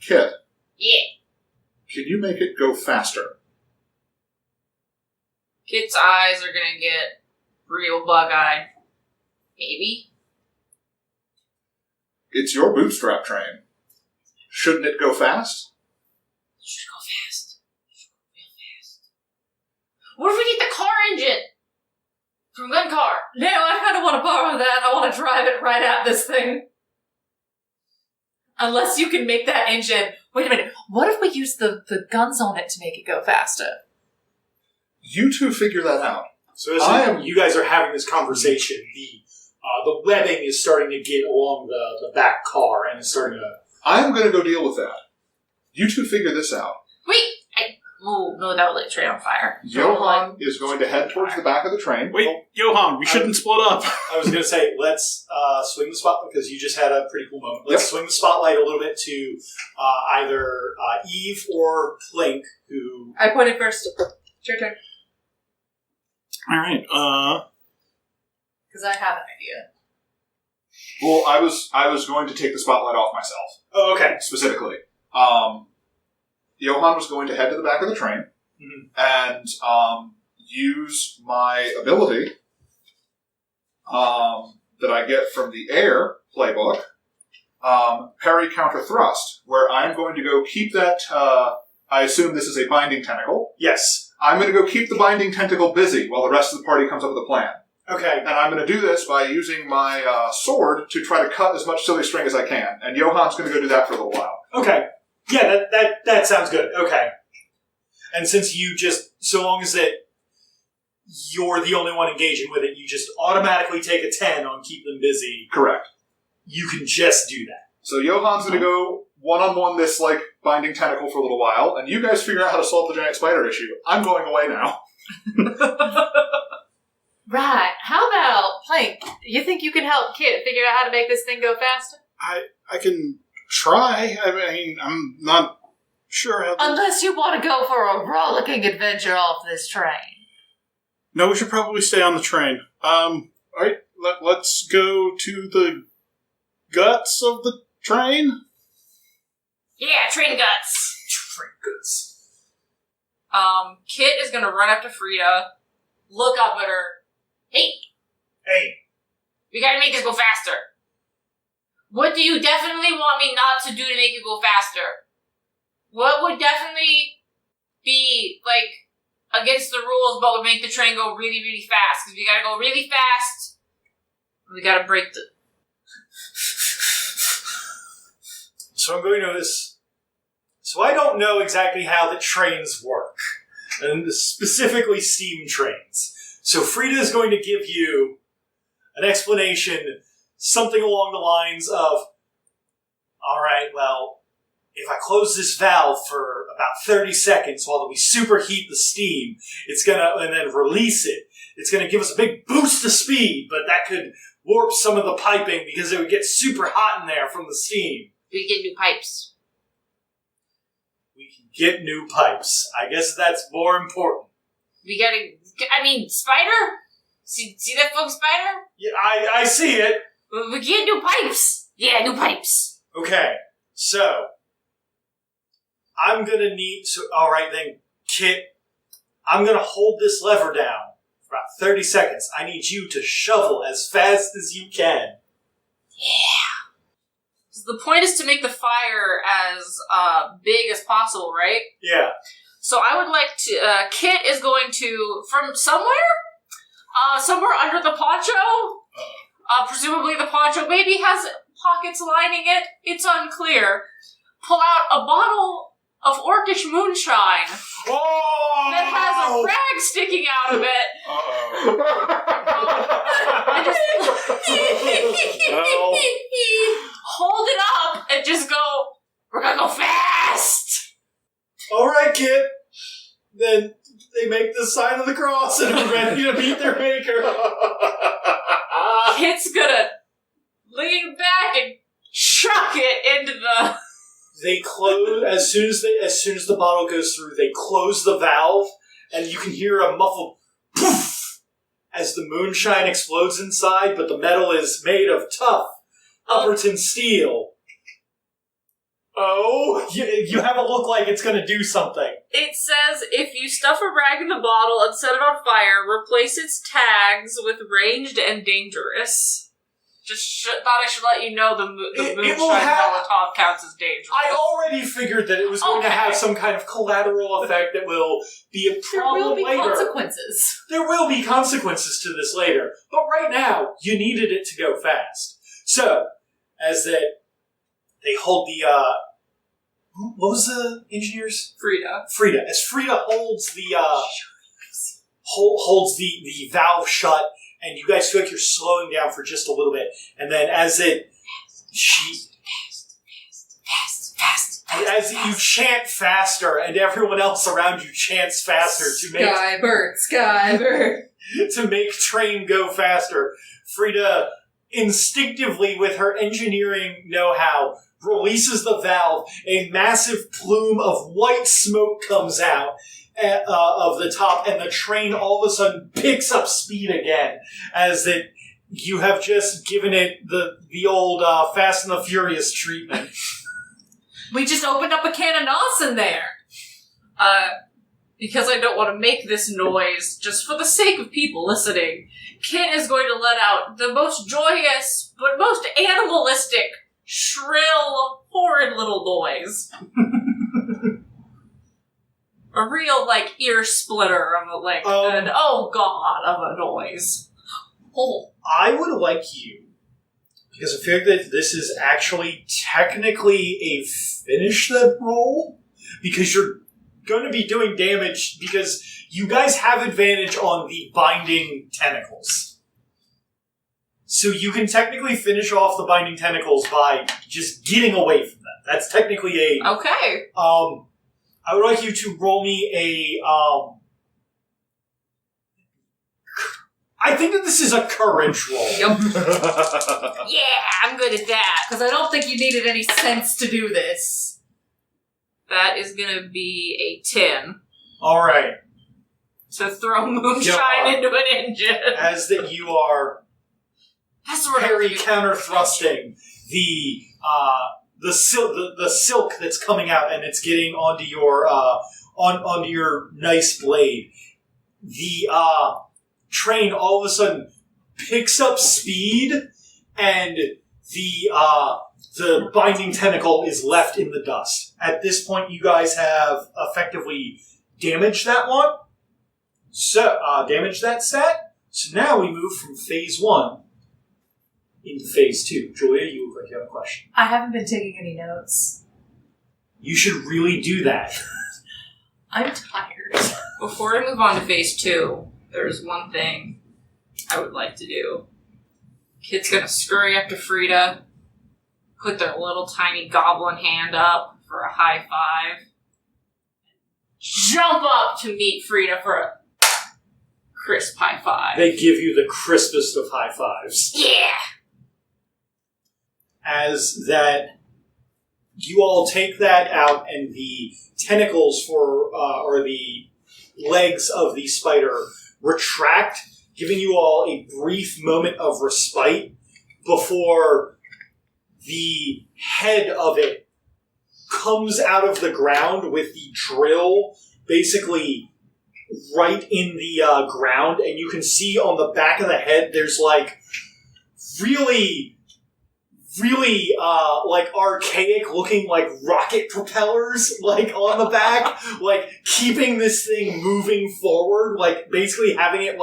Kit. Yeah. Can you make it go faster? Kit's eyes are gonna get real bug-eyed. Maybe. It's your bootstrap train. Shouldn't it go fast? It should go fast. It should go real fast. What if we get the car engine? From Gun Car. No, I kind of want to borrow that. I want to drive it right at this thing. Unless you can make that engine... Wait a minute. What if we use the guns on it to make it go faster? You two figure that out. So as you guys are having this conversation, the webbing is starting to get along the back car and it's starting to... I'm going to go deal with that. You two figure this out. Wait, Ooh, no, that would light the train on fire. Johan is going to head towards the back of the train. Wait, Johan, we shouldn't split up. I was going to say, let's swing the spot, because you just had a pretty cool moment. Let's swing the spotlight a little bit to either Eve or Plink, who... I pointed first. It's your turn. All right. Because I have an idea. Well, I was going to take the spotlight off myself. Oh, okay. Specifically. Johan was going to head to the back of the train and use my ability that I get from the Air playbook, parry counter thrust, where I'm going to go keep that, I assume this is a binding tentacle. Yes. I'm going to go keep the binding tentacle busy while the rest of the party comes up with a plan. Okay. And I'm going to do this by using my sword to try to cut as much silly string as I can. And Johan's going to go do that for a little while. Okay. Yeah, that sounds good. Okay. And since you just, so long as that you're the only one engaging with it, you just automatically take a 10 on keep them busy. Correct. You can just do that. So Johan's going to go one-on-one this, binding tentacle for a little while, and you guys figure out how to solve the giant spider issue. I'm going away now. Right. How about, Plank, you think you can help Kit figure out how to make this thing go faster? I can try. I mean, I'm not sure how... Unless you want to go for a rollicking adventure off this train. No, we should probably stay on the train. All right, let's go to the guts of the train. Yeah, train guts. Train guts. Kit is going to run up to Frida, look up at her. Hey, we gotta make this go faster. What do you definitely want me not to do to make it go faster? What would definitely be, against the rules but would make the train go really, really fast? Because we gotta go really fast, we gotta break the... So I'm going to this. So I don't know exactly how the trains work, and specifically steam trains. So Frida is going to give you an explanation, something along the lines of, all right, well, if I close this valve for about 30 seconds while we superheat the steam, and then release it, it's going to give us a big boost of speed, but that could warp some of the piping because it would get super hot in there from the steam. We get new pipes. We can get new pipes. I guess that's more important. We gotta... Spider? See that fucking spider? Yeah, I see it. We get new pipes. Yeah, new pipes. Okay, so I'm gonna need to. All right then, Kit. I'm gonna hold this lever down for about 30 seconds. I need you to shovel as fast as you can. Yeah. So the point is to make the fire as big as possible, right? Yeah. So I would like to, Kit is going to, from somewhere under the poncho, presumably the poncho maybe has pockets lining it, it's unclear, pull out a bottle of orcish moonshine that has a rag sticking out of it. And just hold it up and just go, we're gonna go fast! All right, Kit. Then they make the sign of the cross and are ready to beat their maker. Kit's gonna lean back and chuck it into the... They close as soon as the bottle goes through. They close the valve, and you can hear a muffled poof as the moonshine explodes inside. But the metal is made of tough Upperton steel. Oh, you have a look like it's going to do something. It says, if you stuff a rag in the bottle and set it on fire, replace its tags with ranged and dangerous. Just thought I should let you know the moonshine Molotov counts as dangerous. I already figured that it was going to have some kind of collateral effect that will be a problem later. There will be consequences. There will be consequences to this later. But right now, you needed it to go fast. So, as they hold the, what was the engineer's? Frida. As Frida holds the, holds the valve shut, and you guys feel like you're slowing down for just a little bit, and then as she... as you chant faster, and everyone else around you chants faster Skybird. to make train go faster. Frida, instinctively with her engineering know-how, releases the valve. A massive plume of white smoke comes out of the top, and the train all of a sudden picks up speed again, as you have just given it the old Fast and the Furious treatment. We just opened up a can of NOS in there. Because I don't want to make this noise, just for the sake of people listening, Kit is going to let out the most joyous, but most animalistic, shrill, horrid little noise. A real, ear splitter of an oh god of a noise. Oh. I would like you, because I feel like that this is actually technically a finish that roll, because you're going to be doing damage, because you guys have advantage on the binding tentacles. So you can technically finish off the binding tentacles by just getting away from them. That's technically a... Okay. I would like you to roll me a... I think that this is a courage roll. Yep. Yeah, I'm good at that. Because I don't think you needed any sense to do this. That is going to be a 10. All right. To throw moonshine into an engine. As that you are parry counter thrusting the silk that's coming out, and it's getting onto your onto your nice blade. The train all of a sudden picks up speed, and the binding tentacle is left in the dust. At this point, you guys have effectively damaged that one. So, damaged that stat. So now we move from phase 1 into phase 2. Julia, you look like you have a question. I haven't been taking any notes. You should really do that. I'm tired. Before I move on to phase 2, there's one thing I would like to do. Kid's gonna scurry up to Frida, put their little tiny goblin hand up for a high five, jump up to meet Frida for a crisp high five. They give you the crispest of high fives. Yeah! As that, you all take that out, and the tentacles or the legs of the spider retract, giving you all a brief moment of respite before the head of it comes out of the ground with the drill basically right in the ground, and you can see on the back of the head there's really archaic looking rocket propellers on the back, keeping this thing moving forward, basically having it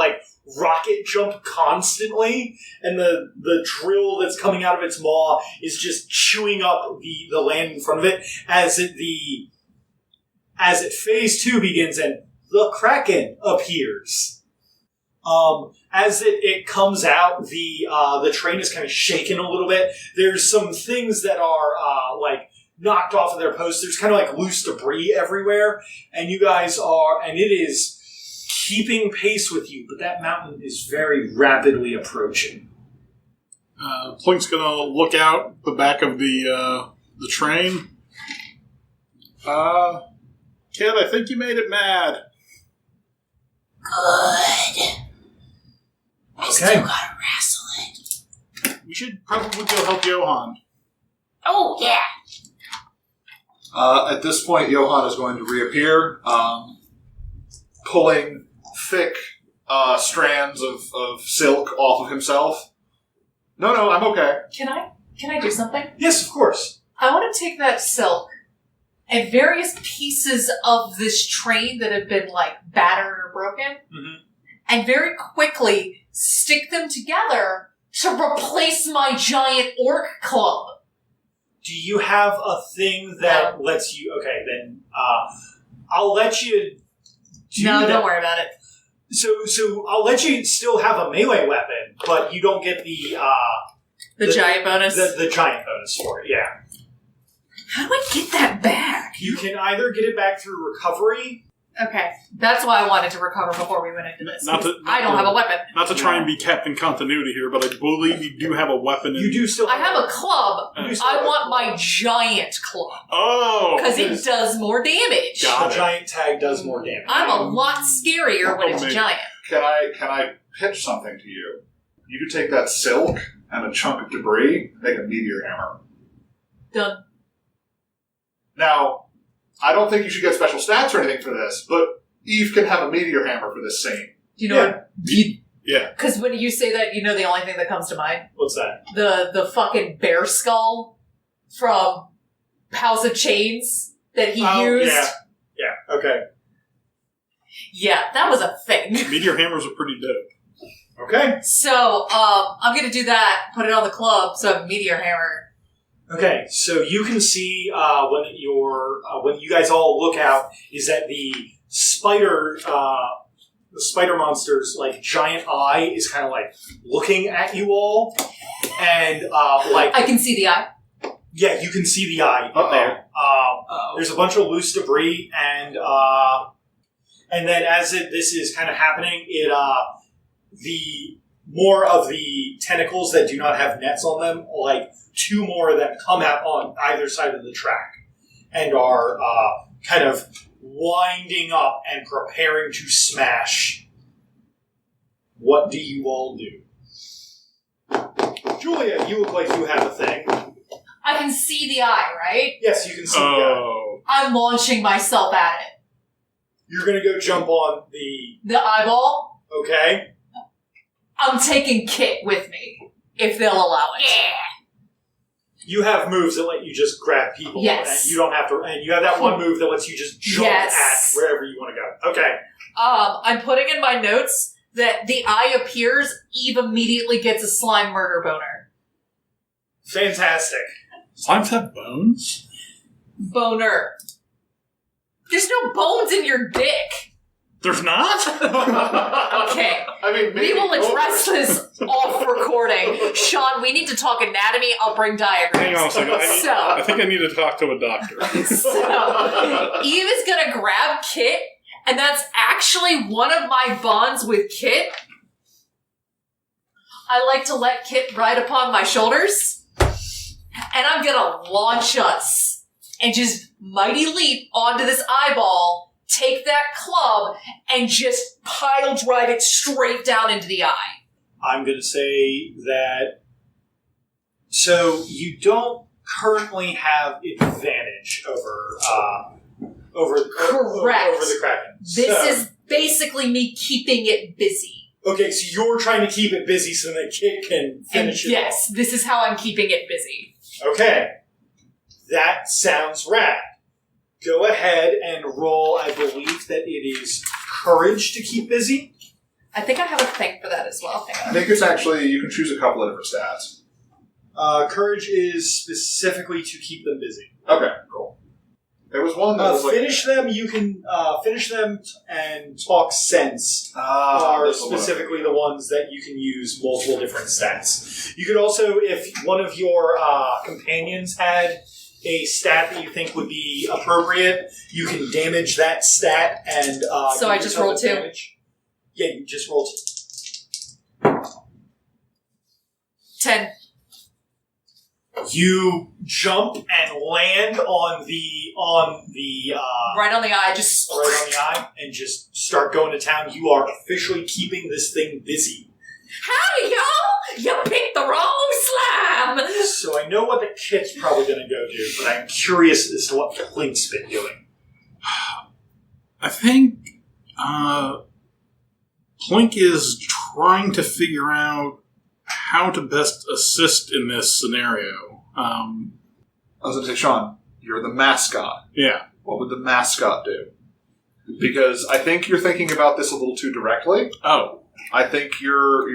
rocket jump constantly, and the drill that's coming out of its maw is just chewing up the land in front of it as phase 2 begins and the Kraken appears. As it comes out, the train is kind of shaken a little bit. There's some things that are knocked off of their posts. There's kind of loose debris everywhere, and you guys and it is keeping pace with you, but that mountain is very rapidly approaching. Plink's gonna look out the back of the train. Kid, I think you made it mad. Good. I still gotta wrestle it. We should probably go help Johan. Oh, yeah. At this point, Johan is going to reappear, pulling thick strands of silk off of himself. No, I'm okay. Can I do something? Yes, of course. I want to take that silk and various pieces of this train that have been battered or broken, and very quickly stick them together to replace my giant orc club. Do you have a thing that lets you... Okay, then I'll let you do that. Don't worry about it. So I'll let you still have a melee weapon, but you don't get the giant bonus? The giant bonus for it, yeah. How do I get that back? You can either get it back through recovery. Okay, that's why I wanted to recover before we went into this. I don't have a weapon. Not to try and be Captain Continuity here, but I believe you do have a weapon. You do still. I have a club. You still I have a want club. my giant club. Oh! Because it does more damage. Got The it. giant tag does more damage. I'm a lot scarier when it's Maybe. giant. Can I pitch something to you? You could take that silk and a chunk of debris and make a meteor hammer. Done. Now, I don't think you should get special stats or anything for this, but Eve can have a meteor hammer for this scene. Do you know what? Yeah. Because when you say that, you know the only thing that comes to mind? What's that? The fucking bear skull from House of Chains that he used. Yeah. Okay. Yeah, that was a thing. Meteor hammers are pretty dope. Okay. So, I'm gonna do that, put it on the club, so I have a meteor hammer. Okay, so you can see when you guys all look out, is that the spider monster's like giant eye is kind of like looking at you all, and I can see the eye. yeah, you can see the eye up there. There's a bunch of loose debris, and then as this is kind of happening, the more of the tentacles that do not have nets on them, like 2 more of them come out on either side of the track and are kind of winding up and preparing to smash. What do you all do? Julia, you look like you have a thing. I can see the eye, right? Yes, you can see the eye. Oh. I'm launching myself at it. You're going to go jump on The eyeball? okay? I'm taking Kit with me, if they'll allow it. You have moves that let you just grab people. Yes. And you don't have to, and you have that one move that lets you just jump Yes. at wherever you want to go. Okay. I'm putting in my notes that the eye appears, Eve immediately gets a slime murder boner. Fantastic. Slimes have bones? Boner. There's no bones in your dick. There's not? Okay. I mean, We maybe will address this off recording. Sean, we need to talk anatomy, I'll bring diagrams. Hang on a second. I think I need to talk to a doctor. So, Eve is gonna grab Kit, and that's actually one of my bonds with Kit. I like to let Kit ride upon my shoulders, and I'm gonna launch us and just mighty leap onto this eyeball, take that club, and just pile drive it straight down into the eye. I'm going to say that. So you don't currently have advantage over the Kraken. This is basically me keeping it busy. Okay, so you're trying to keep it busy so that Kit can finish it. Yes, this is how I'm keeping it busy. Okay. That sounds rad. Go ahead and roll, I believe that it is courage to keep busy. I think I have a thing for that as well. Hang I on. think it's actually, you can choose a couple of different stats. Courage is specifically to keep them busy. Okay, cool. There was one that was like... Finish them, you can finish them and talk sense are that's the one. specifically the ones that you can use multiple different stats. You could also, if one of your companions had a stat that you think would be appropriate, you can damage that stat and So I just roll 2? damage. Yeah, you just roll 10. You jump and land on the Right on the eye, just... right on the eye and just start going to town. You are officially keeping this thing busy. Howdy, y'all! You picked the wrong slime! So I know what the Kit's probably going to go do, but I'm curious as to what Plink's been doing. I think Plink is trying to figure out how to best assist in this scenario. I was going to say, Sean, you're the mascot. Yeah. What would the mascot do? Because I think you're thinking about this a little too directly. Oh. I think you're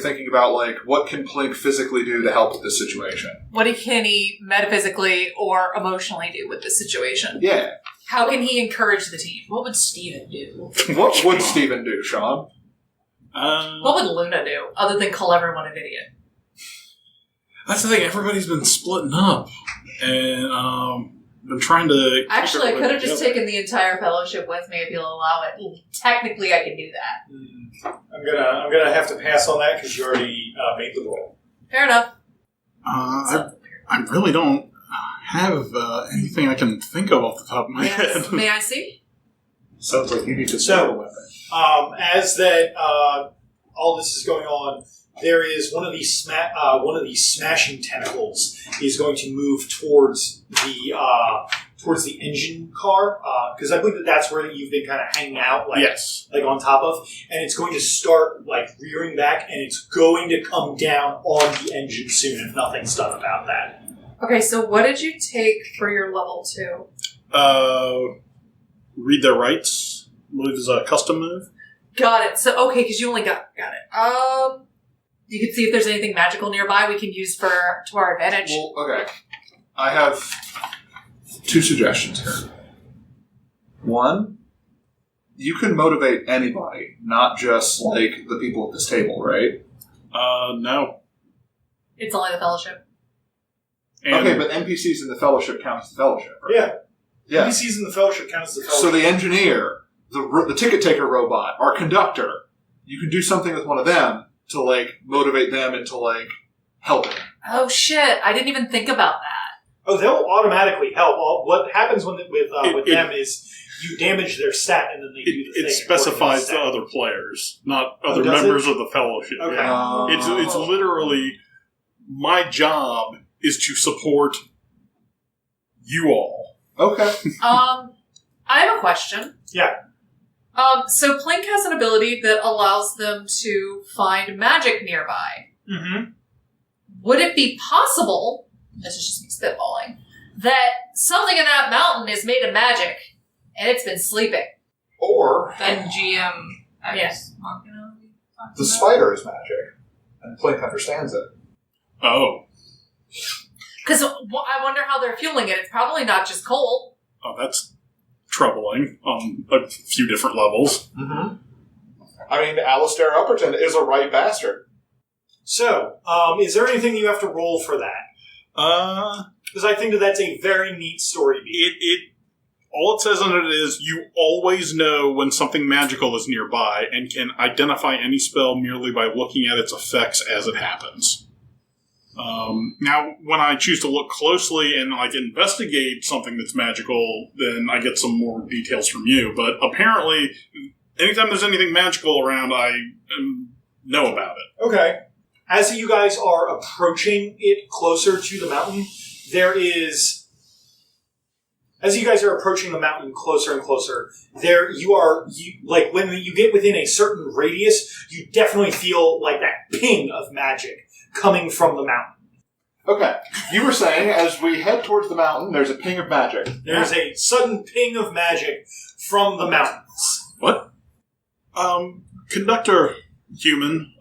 thinking about, like, what can Plink physically do to help with this situation? What can he metaphysically or emotionally do with this situation? Yeah. How can he encourage the team? What would Steven do? What would Steven do, Sean? What would Luna do, other than call everyone an idiot? That's the thing. Everybody's been splitting up, and been trying to. Actually, I could have just taken the entire fellowship with me if you'll allow it. Technically, I can do that. I'm gonna have to pass on that because you already made the roll. Fair enough. I really don't have anything I can think of off the top of my head. May I see? Sounds like you need to So, steal a weapon. as that all this is going on, there is one of these smashing tentacles is going to move towards the engine car because I believe that's where you've been kind of hanging out, Yes. like on top of, and it's going to start like rearing back, and it's going to come down on the engine soon if nothing's done about that. Okay, so what did you take for your level 2? Read their rights. I believe is a custom move. Got it. So, okay, because you only got it. You can see if there's anything magical nearby we can use to our advantage. Well, okay. I have 2 suggestions here. One, you can motivate anybody, not just like the people at this table, right? No. It's only the fellowship. And Okay, but NPCs in the Fellowship count as the Fellowship, right? Yeah, Yeah. NPCs in the Fellowship counts as the Fellowship. So the engineer, the ticket taker robot, our conductor, you can do something with one of them to like motivate them into like helping. Oh shit! I didn't even think about that. Oh, they'll automatically help. What happens with them is you damage their stat, and then they do the thing. It specifies the stat. other players, not other does members of the fellowship. Okay. Yeah. It's literally my job is to support you all. Okay. I have a question. Yeah. So Plink has an ability that allows them to find magic nearby. Mm-hmm. Would it be possible, this is just me spitballing, that something in that mountain is made of magic and it's been sleeping? Or Then GM. Yes. the spider is magic, and Plink understands it. Oh. Because I wonder how they're fueling it. It's probably not just coal. Oh, that's troubling on a few different levels. Mm-hmm. I mean, Alistair Upperton is a right bastard. So, is there anything you have to roll for that? Because I think that's a very neat story beat. All it says on it is you always know when something magical is nearby and can identify any spell merely by looking at its effects as it happens. Now, when I choose to look closely and like investigate something that's magical, then I get some more details from you. But apparently, anytime there's anything magical around, I know about it. Okay. As you guys are approaching it closer to the mountain, as you guys are approaching the mountain closer and closer, like when you get within a certain radius, you definitely feel like that ping of magic coming from the mountain. Okay. You were saying, as we head towards the mountain, there's a ping of magic. There's a sudden ping of magic from the mountains. What? Conductor human,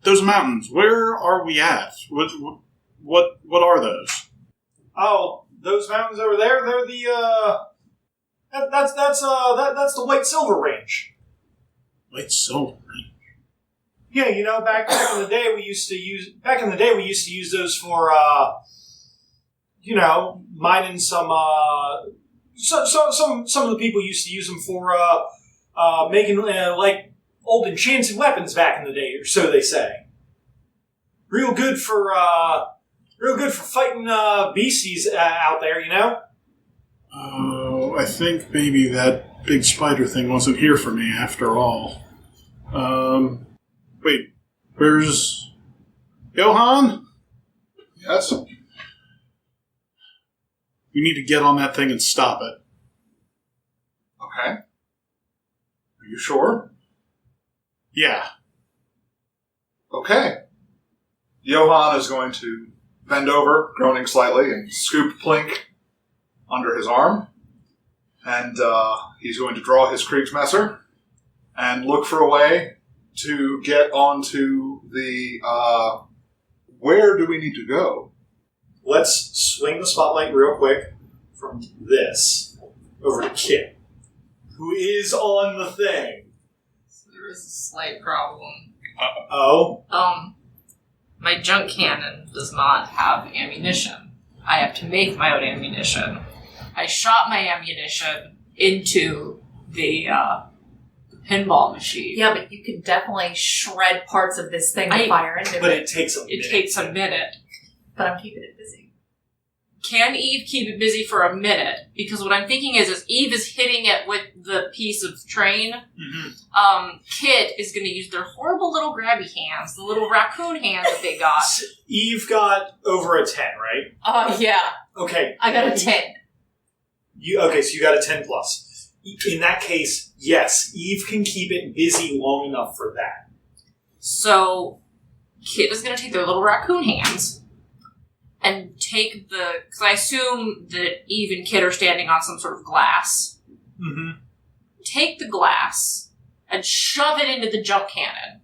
those mountains, where are we at? What are those? Oh, those mountains over there, they're that's the White Silver Range. White Silver. Yeah, you know, back in the day we used to use those for mining some of the people used to use them for making like old enchanted weapons back in the day, or so they say. Real good for fighting beasties out there, you know? Oh, I think maybe that big spider thing wasn't here for me after all. Wait, where's Johan? Yes. We need to get on that thing and stop it. Okay. Are you sure? Yeah. Okay. Johan is going to bend over, groaning slightly, and scoop Plink under his arm. And he's going to draw his Kriegsmesser and look for a way to get onto the... where do we need to go? Let's swing the spotlight real quick from this over to Kit, who is on the thing. So there is a slight problem. Oh? My junk cannon does not have ammunition. I have to make my own ammunition. I shot my ammunition into the pinball machine. Yeah, but you can definitely shred parts of this thing to fire into But it. it takes a minute. It takes a minute. But I'm keeping it busy. Can Eve keep it busy for a minute? Because what I'm thinking is Eve is hitting it with the piece of train. Mm-hmm. Kit is going to use their horrible little grabby hands, the little raccoon hands that they got. Eve got over a 10, right? Yeah. Okay. I got a 10. So you got a 10 plus. In that case, yes, Eve can keep it busy long enough for that. So, Kit is going to take their little raccoon hands and take because I assume that Eve and Kit are standing on some sort of glass. Mm-hmm. Take the glass and shove it into the junk cannon.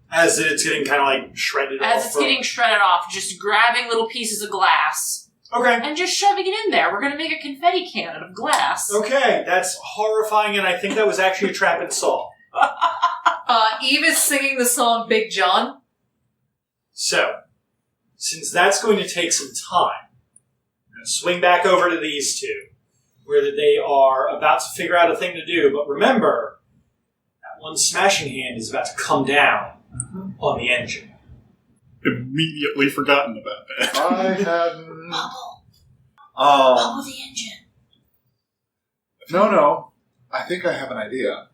As it's getting kind of like shredded off. As it's getting shredded off, just grabbing little pieces of glass. Okay. And just shoving it in there. We're going to make a confetti cannon of glass. Okay, that's horrifying, and I think that was actually a trap and saw. Eve is singing the song Big John. So, since that's going to take some time, I'm going to swing back over to these two, where they are about to figure out a thing to do. But remember, that one smashing hand is about to come down on the engine. Immediately forgotten about that. I hadn't. Bubble. Bubble the engine. No. I think I have an idea.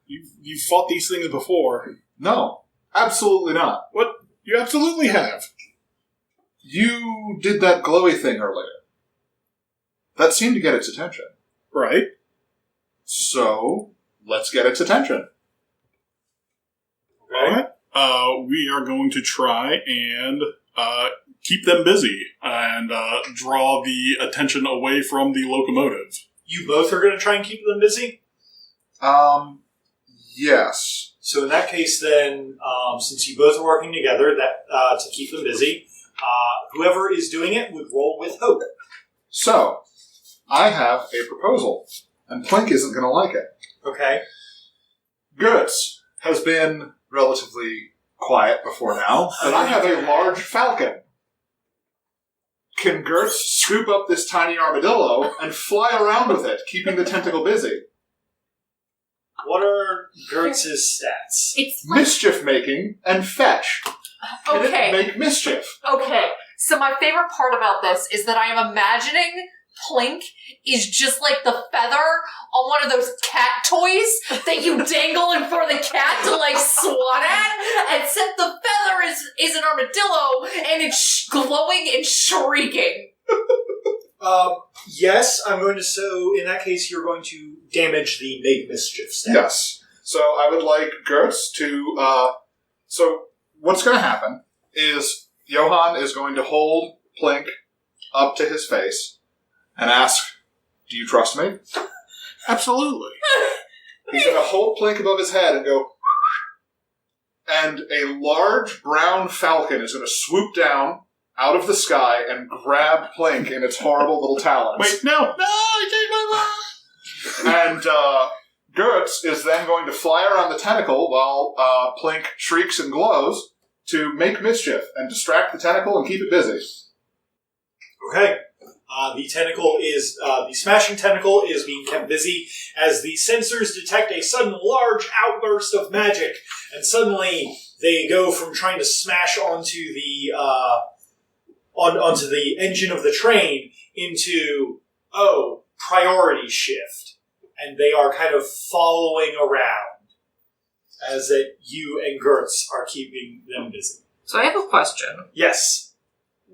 You've fought these things before. No, absolutely not. What? You absolutely have. You did that glowy thing earlier. That seemed to get its attention. Right. So, let's get its attention. Okay. We are going to try and keep them busy and draw the attention away from the locomotive. You both are going to try and keep them busy? Yes. So in that case, then, since you both are working together to keep them busy, whoever is doing it would roll with hope. So, I have a proposal, and Plink isn't going to like it. Okay. Gertz has been relatively quiet before now, but I have a large falcon. Can Gertz scoop up this tiny armadillo and fly around with it, keeping the tentacle busy? What are Gertz's stats? It's like, Mischief making and fetch. Can okay. it make mischief? Okay. So my favorite part about this is that I am imagining Plink is just like the feather on one of those cat toys that you dangle in front of the cat to like swat at, except the feather is an armadillo and it's glowing and shrieking. Yes, I'm going to, so in that case, you're going to damage the make mischief stat. Yes. So I would like Gertz to, so what's going to happen is Johann is going to hold Plink up to his face and ask, "Do you trust me?" Absolutely. He's going to hold Plink above his head and go, and a large brown falcon is going to swoop down out of the sky and grab Plink in its horrible little talons. Wait, no! No! I changed my mind! And Gertz is then going to fly around the tentacle while Plink shrieks and glows to make mischief and distract the tentacle and keep it busy. Okay. The smashing tentacle is being kept busy as the sensors detect a sudden large outburst of magic, and suddenly they go from trying to smash onto the onto the engine of the train into priority shift, and they are kind of following around as you and Gertz are keeping them busy. So I have a question. Yes.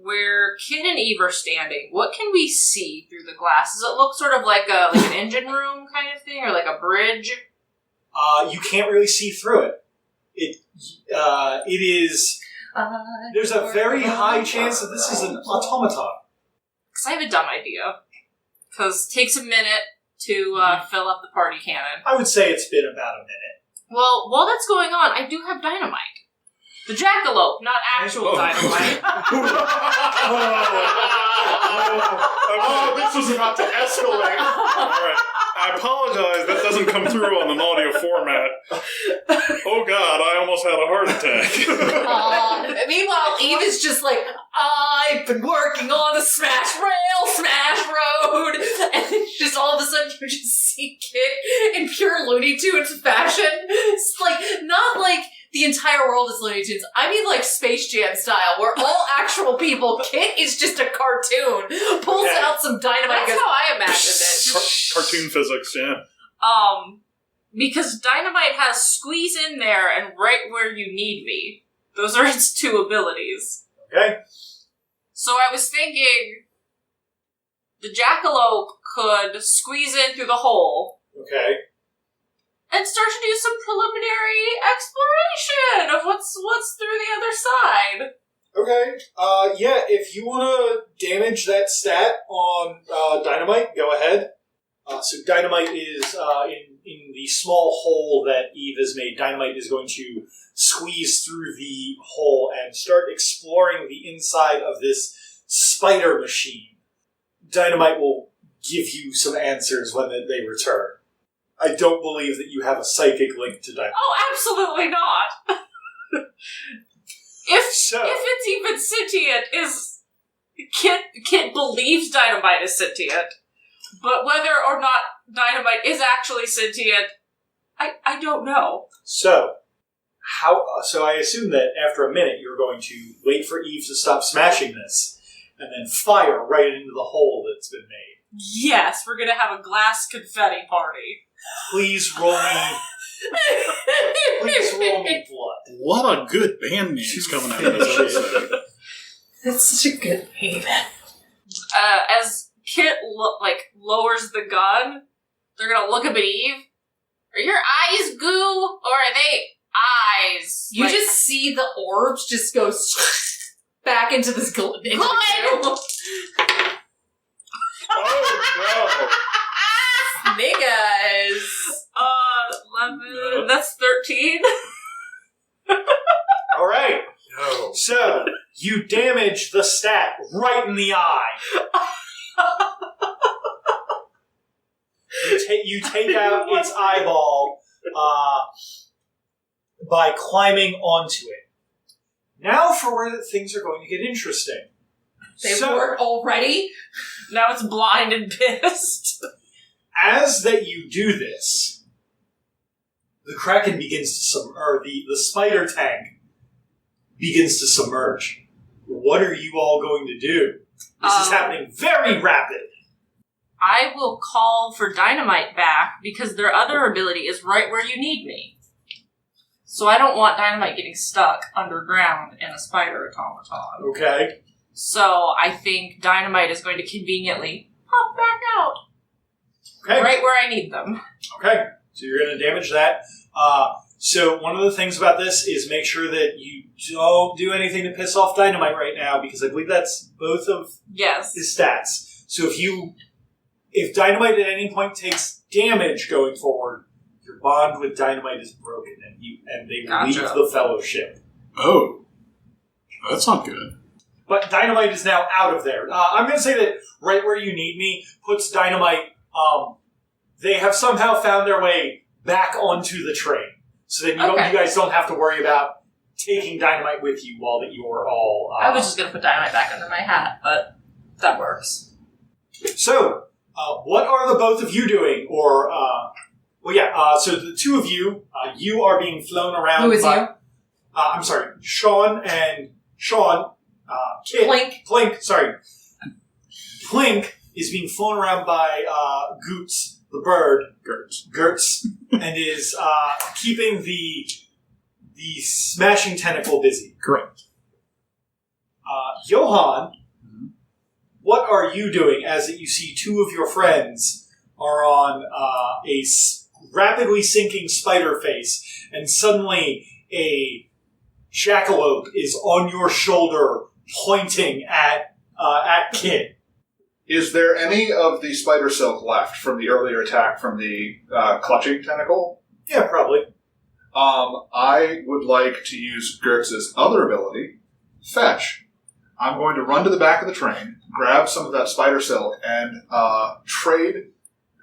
Where Kit and Eve are standing, what can we see through the glass? Does it look sort of like an engine room kind of thing, or like a bridge? You can't really see through it. It is. There's a very high chance that this is an automaton. Because I have a dumb idea. Because it takes a minute to fill up the party cannon. I would say it's been about a minute. Well, while that's going on, I do have dynamite. The jackalope, not actual dynamite. Oh, this was about to escalate. All right. I apologize. That doesn't come through on an audio format. Oh, God. I almost had a heart attack. Meanwhile, Eve is just like, I've been working on the smash road. And then just all of a sudden you just see Kit in pure Looney Tunes fashion. It's like, not like the entire world is Looney Tunes. I mean like Space Jam style, where all actual people, Kit is just a cartoon. Pulls out some dynamite. That's how I imagined it. Cartoon physics, yeah. Because dynamite has squeeze in there and right where you need me. Those are its two abilities. Okay. So I was thinking the jackalope could squeeze in through the hole. Okay. And start to do some preliminary exploration of what's through the other side. Okay. Yeah, if you want to damage that stat on Dynamite, go ahead. So Dynamite is in the small hole that Eve has made. Dynamite is going to squeeze through the hole and start exploring the inside of this spider machine. Dynamite will give you some answers when they return. I don't believe that you have a psychic link to Dynamite. Oh, absolutely not. If it's even sentient, Kit believes Dynamite is sentient, but whether or not Dynamite is actually sentient, I don't know. So I assume that after a minute you're going to wait for Eve to stop smashing this, and then fire right into the hole that's been made. Yes, we're gonna have a glass confetti party. Please roll me. Please roll me blood. What a good band name's coming out of this episode. That's such a good name. As Kit lowers the gun, they're gonna look up at Eve. Are your eyes goo, or are they eyes? You just see the orbs just go back into this into the goo. Oh, Niggas. 11. That's 13. All right. no. So you damage the stat right in the eye. You take out its eyeball by climbing onto it. Now for where things are going to get interesting. They weren't already? Now it's blind and pissed. As that you do this, the Kraken begins to submerge, the spider tank begins to submerge. What are you all going to do? This is happening very rapid. I will call for Dynamite back because their other ability is right where you need me. So I don't want Dynamite getting stuck underground in a spider automaton. Okay. So I think Dynamite is going to conveniently pop back out. Okay. Right where I need them. Okay. So you're going to damage that. So one of the things about this is make sure that you don't do anything to piss off Dynamite right now, because I believe that's both of his stats. So if Dynamite at any point takes damage going forward, your bond with Dynamite is broken, and they leave the Fellowship. Oh. That's not good. But Dynamite is now out of there. I'm going to say that right where you need me puts Dynamite. They have somehow found their way back onto the train, so that you guys don't have to worry about taking Dynamite with you while that you're all. I was just going to put Dynamite back under my hat, but that works. So, what are the both of you doing? Or, so the two of you, you are being flown around. Who is you? I'm sorry, Sean, Kit. Plink, sorry. Plink is being flown around by Goots, the bird. Gertz. And is keeping the smashing tentacle busy. Correct. Johan, what are you doing as you see two of your friends are on a rapidly sinking spider face, and suddenly a jackalope is on your shoulder pointing at Kit? Is there any of the spider silk left from the earlier attack from the clutching tentacle? Yeah, probably. I would like to use Gertz's other ability, Fetch. I'm going to run to the back of the train, grab some of that spider silk, and trade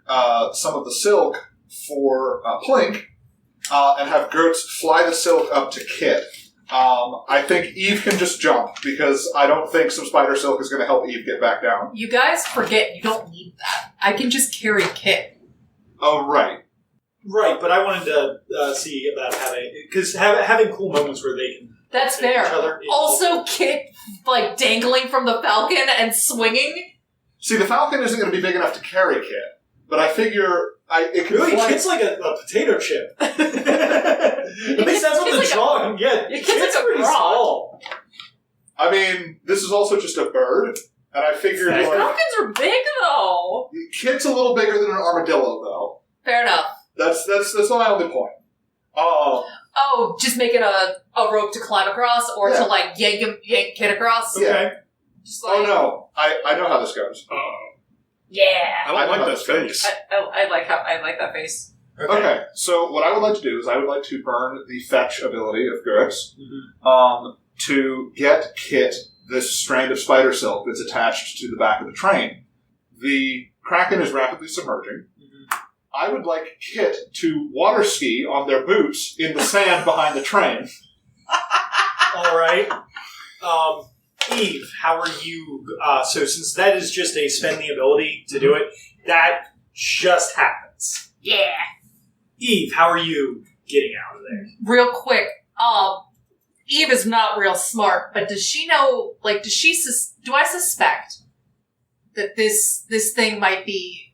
some of the silk for Plink, and have Gertz fly the silk up to Kit. I think Eve can just jump, because I don't think some spider silk is going to help Eve get back down. You guys forget you don't need that. I can just carry Kit. Oh, right. Right, but I wanted to see about having cool moments where they can. That's hit each fair. other is- Also, Kit, like, dangling from the falcon and swinging. See, the Falcon isn't going to be big enough to carry Kit, but I figure it could Really, fly. Kit's like a potato chip. At least that's what the Kit's like drawing. Yeah, Kit's Kit's like a pretty frog. small. I mean, this is also just a bird, and I figured Exactly. like, Falcons are big, though. Kit's a little bigger than an armadillo, though. Fair enough. That's my only point. Oh, just making a rope to climb across, or Yeah. to, like, yank Kit across? Yeah. Okay. Just like, Oh no, I know how this goes. Yeah. I don't like that face. I like that face. Okay, so what I would like to do is I would like to burn the fetch ability of Gertz to get Kit this strand of spider silk that's attached to the back of the train. The Kraken is rapidly submerging. I would like Kit to water ski on their boots in the sand behind the train. All right. Eve, how are you? So since that is just a spend the ability to do it, that just happens. Yeah. Eve, how are you getting out of there? Real quick, Eve is not real smart, but does she know, like, do I suspect that this thing might be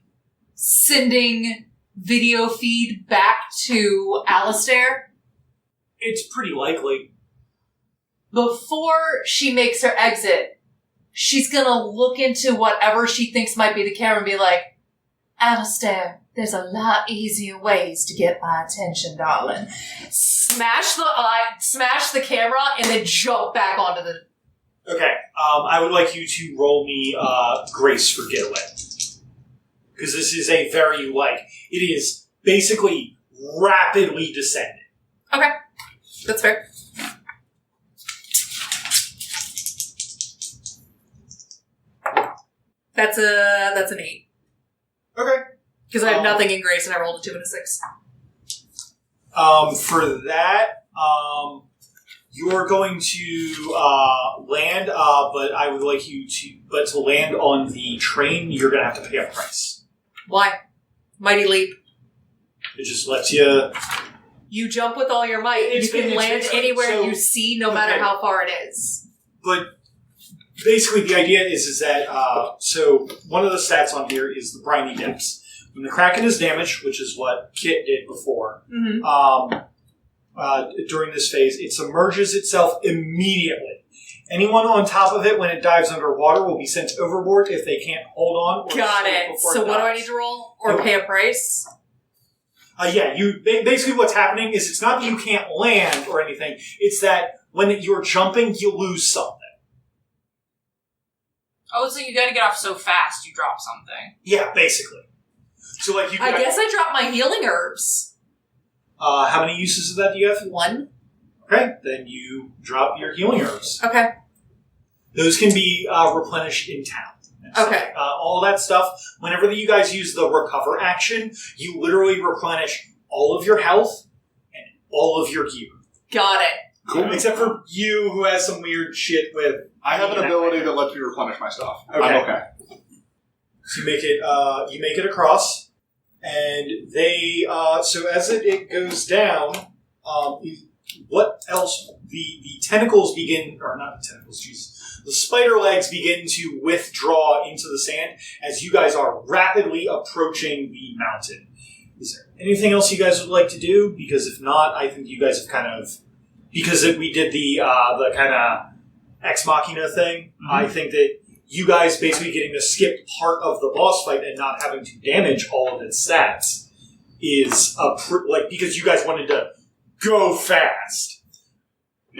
sending video feed back to Alistair? It's pretty likely. Before she makes her exit, she's gonna look into whatever she thinks might be the camera and be like, Alistair, there's a lot easier ways to get my attention, darling. Smash the camera, and then jump back onto the... Okay. I would like you to roll me Grace for Getaway. Because this is a very, it is basically rapidly descending. Okay. That's fair. That's an 8. Okay. Because I have nothing in Grace and I rolled a 2 and a 6. For that, you're going to land, but I would like you to land on the train, you're going to have to pay a price. Why? Mighty leap. It just lets you... You jump with all your might. It's- you can it's land basically- anywhere so- you see, no matter okay. how far it is. But basically the idea is that, so one of the stats on here is the briny depths. When the Kraken is damaged, which is what Kit did before, during this phase, it submerges itself immediately. Anyone on top of it, when it dives underwater, will be sent overboard if they can't hold on. Or Got escape it. before So it what do I dives. need to roll? Or Okay. pay a price? Yeah, basically what's happening is it's not that you can't land or anything, it's that when you're jumping, you lose something. Oh, so you gotta get off so fast you drop something. Yeah, basically. So I guess I dropped my healing herbs. how many uses of that do you have? 1. Okay, then you drop your healing herbs. Okay. Those can be replenished in town. And stuff. Okay. All that stuff. Whenever you guys use the recover action, you literally replenish all of your health and all of your gear. Got it. Cool. Except for you, who has some weird shit with... I have an ability that lets me replenish my stuff. Okay. I'm okay. So you make it across, and they so as it goes down, what else? The tentacles begin, or not the tentacles, Jesus. The spider legs begin to withdraw into the sand as you guys are rapidly approaching the mountain. Is there anything else you guys would like to do? Because if not, I think you guys have kind of, because we did the kind of ex machina thing. I think that you guys basically getting to skip part of the boss fight and not having to damage all of its stats is because you guys wanted to go fast.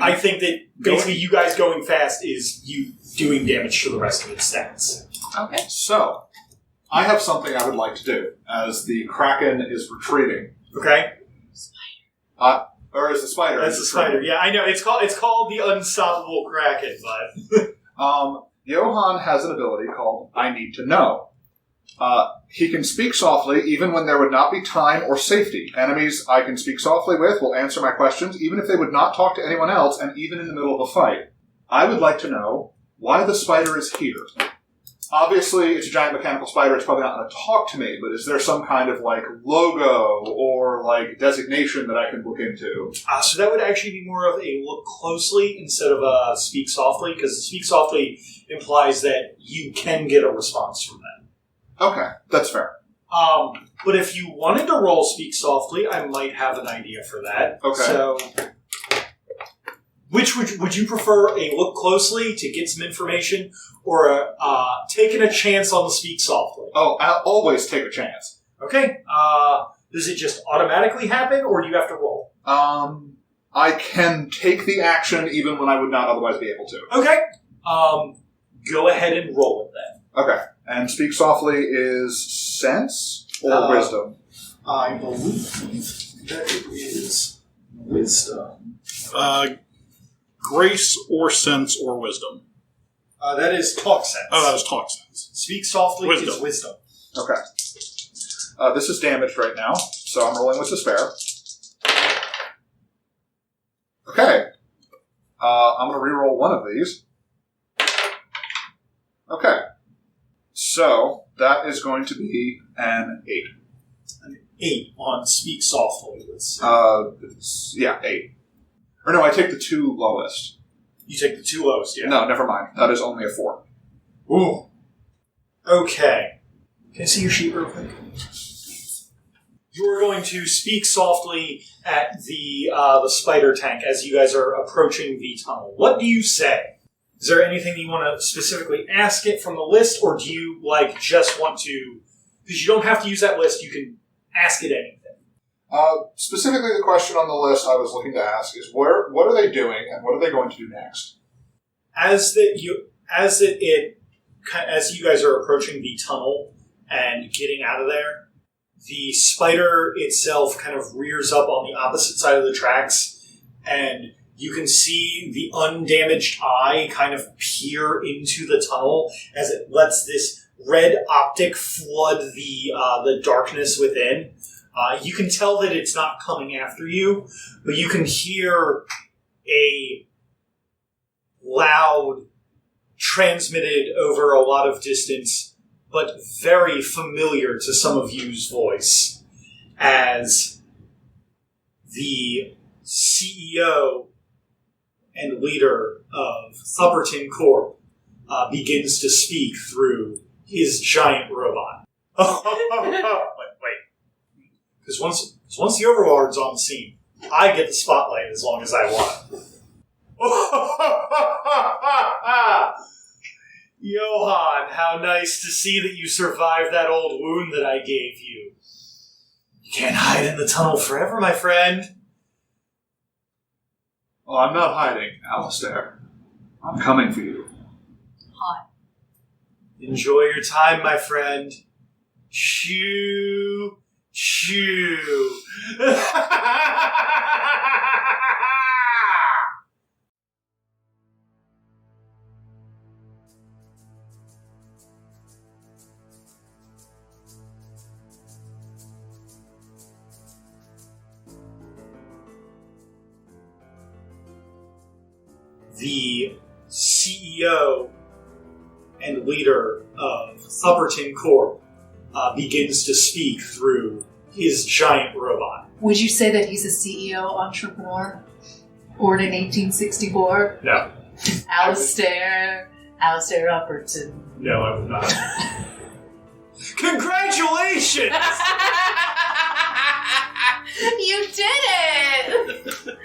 I think that basically you guys going fast is you doing damage to the rest of its stats. Okay. So, I have something I would like to do as the Kraken is retreating. Okay? Or is the spider? That's the spider. Yeah, I know. It's called the Unstoppable Kraken, but Johann has an ability called I Need to Know. He can speak softly even when there would not be time or safety. Enemies I can speak softly with will answer my questions even if they would not talk to anyone else and even in the middle of a fight. I would like to know why the spider is here. Obviously, it's a giant mechanical spider. It's probably not going to talk to me, but is there some kind of, logo or, designation that I can look into? So that would actually be more of a look closely instead of a speak softly, because speak softly implies that you can get a response from them. Okay, that's fair. But if you wanted to roll speak softly, I might have an idea for that. Okay. So, which would you prefer, a look closely to get some information, or taking a chance on the speak softly? Oh, I'll always take a chance. Okay. Does it just automatically happen, or do you have to roll? I can take the action even when I would not otherwise be able to. Okay. Go ahead and roll it then. Okay. And speak softly is sense or wisdom? I believe that it is wisdom. Grace or sense or wisdom? That is talk sense. Oh, that was talk sense. Speak softly Wisdom. is wisdom. Okay. This is damaged right now, so I'm rolling with despair. Okay. I'm going to reroll one of these. Okay. So, that is going to be an 8. An 8 on speak softly. Yeah, 8. Or no, I take the 2 lowest. You take the 2 lowest, yeah. No, never mind. That is only a 4. Ooh. Okay. Can I see your sheet real quick? You're going to speak softly at the spider tank as you guys are approaching the tunnel. What do you say? Is there anything you want to specifically ask it from the list, or do you just want to? Because you don't have to use that list. You can ask it anything. Specifically, the question on the list I was looking to ask is what are they doing and what are they going to do next? As you guys are approaching the tunnel and getting out of there, the spider itself kind of rears up on the opposite side of the tracks, and you can see the undamaged eye kind of peer into the tunnel as it lets this red optic flood the darkness within. You can tell that it's not coming after you, but you can hear a loud, transmitted over a lot of distance, but very familiar to some of you's voice, as the CEO and leader of Upperton Corp begins to speak through his giant robot. Wait. Because once the Overlord's on the scene, I get the spotlight as long as I want. Johann, how nice to see that you survived that old wound that I gave you. You can't hide in the tunnel forever, my friend. Oh, I'm not hiding, Alistair. I'm coming for you. Hi. Enjoy your time, my friend. Shoo. Shoo. The CEO and leader of Upperton Corp begins to speak through his giant robot. Would you say that he's a CEO entrepreneur? Born in 1864? No. Alistair Upperton. No, I would not. Congratulations! You did it!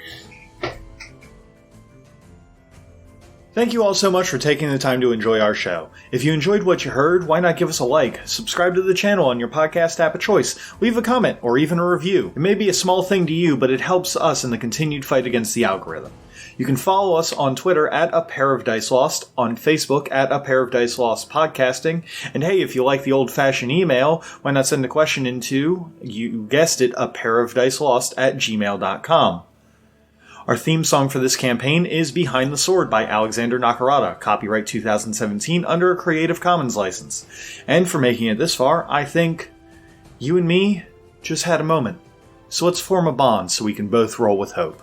Thank you all so much for taking the time to enjoy our show. If you enjoyed what you heard, why not give us a like, subscribe to the channel on your podcast app of choice, leave a comment, or even a review. It may be a small thing to you, but it helps us in the continued fight against the algorithm. You can follow us on Twitter at apairofdicelost, on Facebook at apairofdicelost podcasting, and hey, if you like the old-fashioned email, why not send a question into, you guessed it, apairofdicelost@gmail.com. Our theme song for this campaign is Behind the Sword by Alexander Nakarada, copyright 2017 under a Creative Commons license. And for making it this far, I think you and me just had a moment. So let's form a bond so we can both roll with hope.